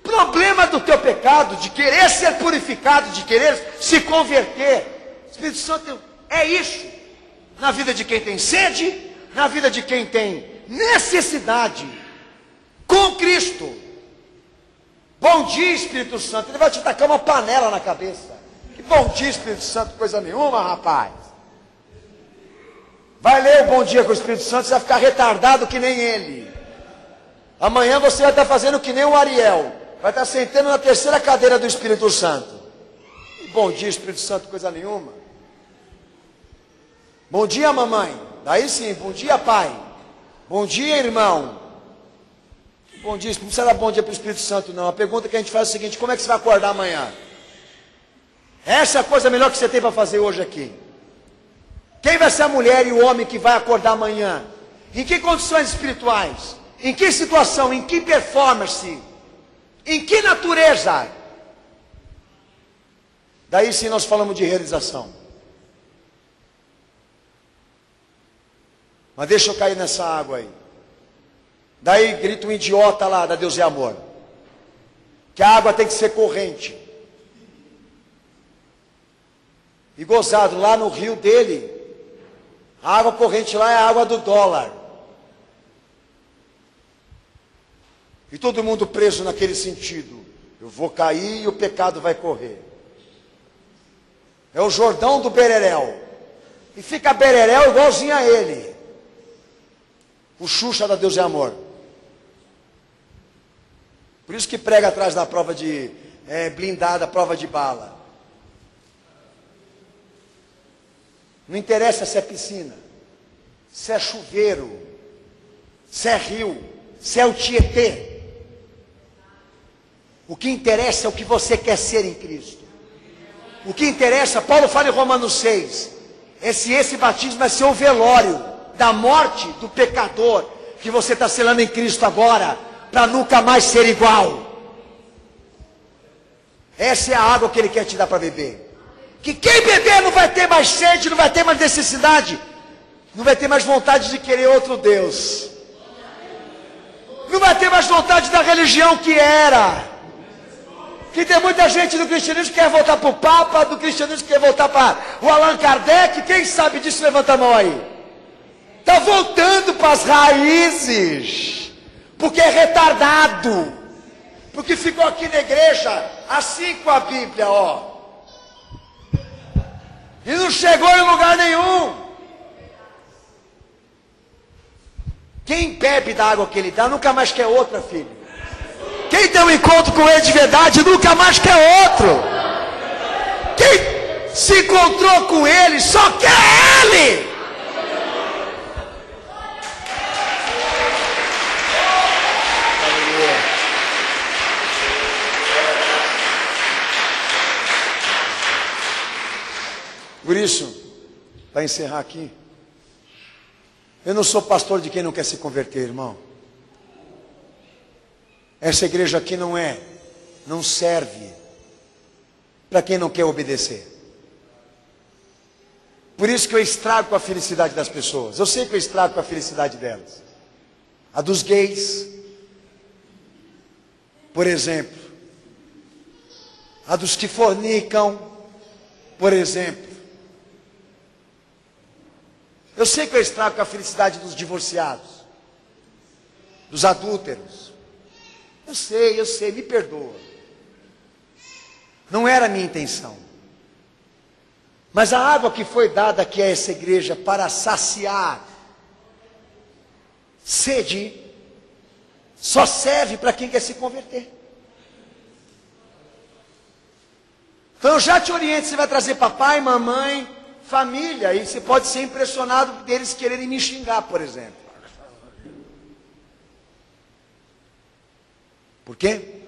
problema do teu pecado, de querer ser purificado, de querer se converter. O Espírito Santo é isso. Na vida de quem tem sede, na vida de quem tem necessidade, com Cristo. Bom dia, Espírito Santo. Ele vai te tacar uma panela na cabeça. Que bom dia, Espírito Santo, coisa nenhuma, rapaz. Vai ler o bom dia com o Espírito Santo, você vai ficar retardado que nem ele. Amanhã você vai estar fazendo que nem o Ariel. Vai estar sentando na terceira cadeira do Espírito Santo. E bom dia, Espírito Santo, coisa nenhuma. Bom dia, mamãe. Daí sim, bom dia, pai. Bom dia, irmão. Bom dia, não precisa dar bom dia para o Espírito Santo, não. A pergunta que a gente faz é o seguinte: como é que você vai acordar amanhã? Essa é a coisa melhor que você tem para fazer hoje aqui. Quem vai ser a mulher e o homem que vai acordar amanhã? Em que condições espirituais? Em que situação? Em que performance? Em que natureza? Daí sim nós falamos de realização. Mas deixa eu cair nessa água aí. Daí grita um idiota lá da Deus é Amor. Que a água tem que ser corrente. E gozado, lá no rio dele, a água corrente lá é a água do dólar. E todo mundo preso naquele sentido. Eu vou cair e o pecado vai correr. É o Jordão do Bereréu. E fica Bereréu igualzinho a ele. O Xuxa da Deus é Amor. Por isso que prega atrás da prova de blindada, prova de bala. Não interessa se é piscina, se é chuveiro, se é rio, se é o Tietê. O que interessa é o que você quer ser em Cristo. O que interessa, Paulo fala em Romanos 6, é se esse batismo vai ser o velório da morte do pecador que você está selando em Cristo agora, para nunca mais ser igual. Essa é a água que Ele quer te dar para beber. Que quem beber não vai ter mais sede, não vai ter mais necessidade, não vai ter mais vontade de querer outro Deus, não vai ter mais vontade da religião que era. Que tem muita gente do cristianismo que quer voltar para o Papa, do cristianismo que quer voltar para o Allan Kardec. Quem sabe disso, levanta a mão aí. Está voltando para as raízes, porque é retardado, porque ficou aqui na igreja assim com a Bíblia, ó, e não chegou em lugar nenhum. Quem bebe da água que Ele dá nunca mais quer outra, filho. Quem tem um encontro com Ele de verdade nunca mais quer outro. Quem se encontrou com Ele só quer Ele. Por isso, para encerrar aqui, eu não sou pastor de quem não quer se converter, irmão. Essa igreja aqui não serve para quem não quer obedecer. Por isso que eu estrago a felicidade das pessoas. Eu sei que eu estrago a felicidade delas. A dos gays, por exemplo. A dos que fornicam, por exemplo. Eu sei que eu estrago a felicidade dos divorciados, dos adúlteros. Eu sei, me perdoa. Não era a minha intenção. Mas a água que foi dada aqui a essa igreja para saciar sede, só serve para quem quer se converter. Então eu já te oriento, você vai trazer papai, mamãe, família, e você pode ser impressionado deles quererem me xingar, por exemplo. Por quê?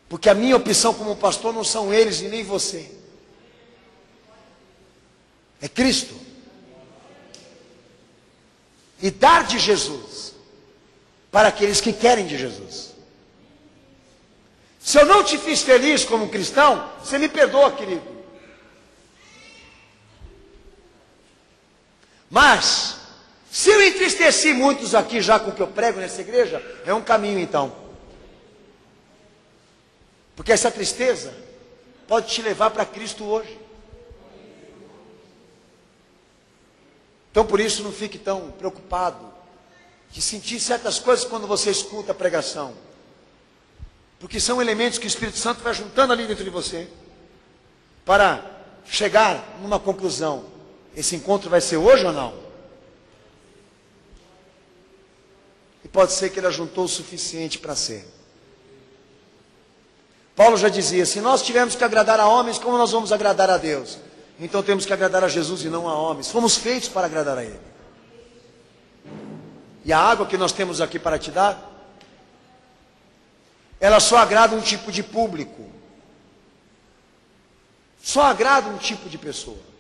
Porque a minha opção como pastor não são eles e nem você. É Cristo. E dar de Jesus para aqueles que querem de Jesus. Se eu não te fiz feliz como cristão, você me perdoa, querido. Mas, se eu entristeci muitos aqui já com o que eu prego nessa igreja, é um caminho então. Porque essa tristeza pode te levar para Cristo hoje. Então por isso não fique tão preocupado de sentir certas coisas quando você escuta a pregação. Porque são elementos que o Espírito Santo vai juntando ali dentro de você para chegar numa conclusão. Esse encontro vai ser hoje ou não? E pode ser que ele ajuntou o suficiente para ser. Paulo já dizia, se nós tivermos que agradar a homens, como nós vamos agradar a Deus? Então temos que agradar a Jesus e não a homens. Fomos feitos para agradar a Ele. E a água que nós temos aqui para te dar, ela só agrada um tipo de público. Só agrada um tipo de pessoa.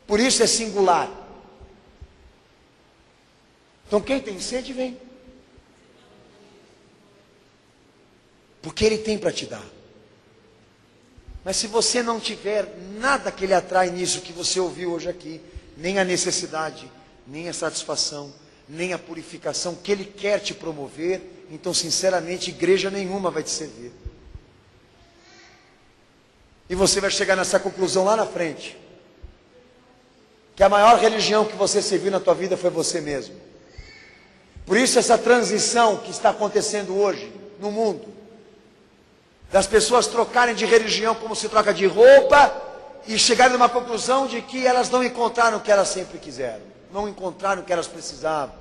Por isso é singular. Então quem tem sede, vem. Porque Ele tem para te dar. Mas se você não tiver nada que Ele atrai nisso que você ouviu hoje aqui, nem a necessidade, nem a satisfação, nem a purificação que Ele quer te promover, então sinceramente igreja nenhuma vai te servir. E você vai chegar nessa conclusão lá na frente. Que a maior religião que você serviu na tua vida foi você mesmo. Por isso essa transição que está acontecendo hoje no mundo, das pessoas trocarem de religião como se troca de roupa e chegarem numa conclusão de que elas não encontraram o que elas sempre quiseram, não encontraram o que elas precisavam,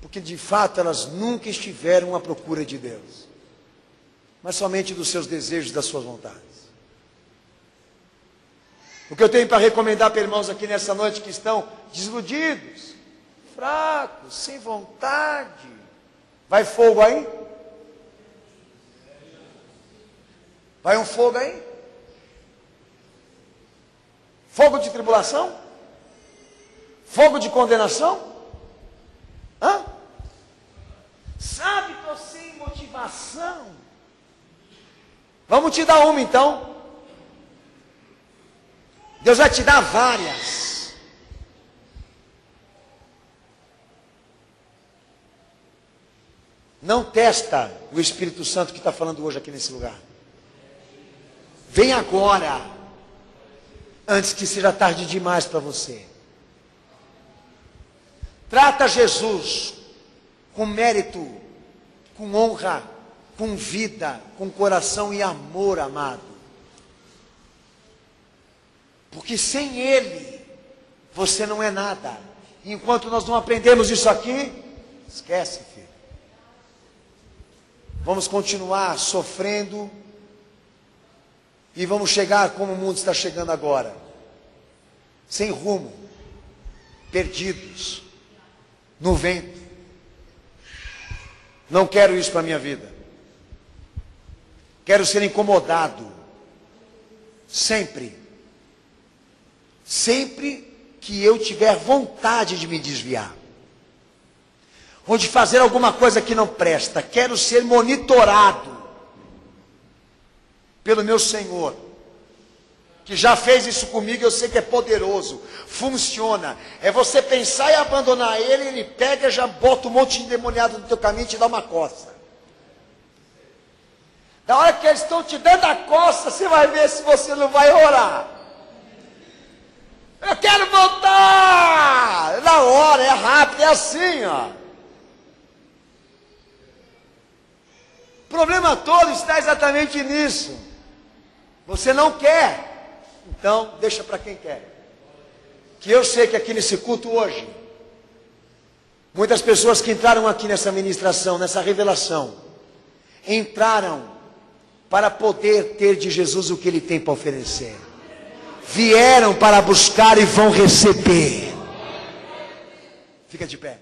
porque de fato elas nunca estiveram à procura de Deus, mas somente dos seus desejos, das suas vontades. O que eu tenho para recomendar para irmãos aqui nessa noite que estão desiludidos, fraco, sem vontade. Vai fogo aí? Vai um fogo aí? Fogo de tribulação? Fogo de condenação? Hã? Sabe, estou sem motivação. Vamos te dar uma então. Deus vai te dar várias. Não testa o Espírito Santo que está falando hoje aqui nesse lugar. Vem agora, antes que seja tarde demais para você. Trata Jesus com mérito, com honra, com vida, com coração e amor, amado. Porque sem Ele, você não é nada. Enquanto nós não aprendemos isso aqui, esquece, filho. Vamos continuar sofrendo e vamos chegar como o mundo está chegando agora. Sem rumo, perdidos, no vento. Não quero isso para a minha vida. Quero ser incomodado. Sempre. Sempre que eu tiver vontade de me desviar. Ou de fazer alguma coisa que não presta. Quero ser monitorado pelo meu Senhor. Que já fez isso comigo, eu sei que é poderoso. Funciona. É você pensar em abandonar Ele, Ele pega, já bota um monte de endemoniado no teu caminho e te dá uma coça. Na hora que eles estão te dando a coça, você vai ver se você não vai orar. Eu quero voltar! Na hora, é rápido, é assim, ó. O problema todo está exatamente nisso. Você não quer. Então, deixa para quem quer. Que eu sei que aqui nesse culto hoje, muitas pessoas que entraram aqui nessa ministração, nessa revelação, entraram para poder ter de Jesus o que Ele tem para oferecer. Vieram para buscar e vão receber. Fica de pé.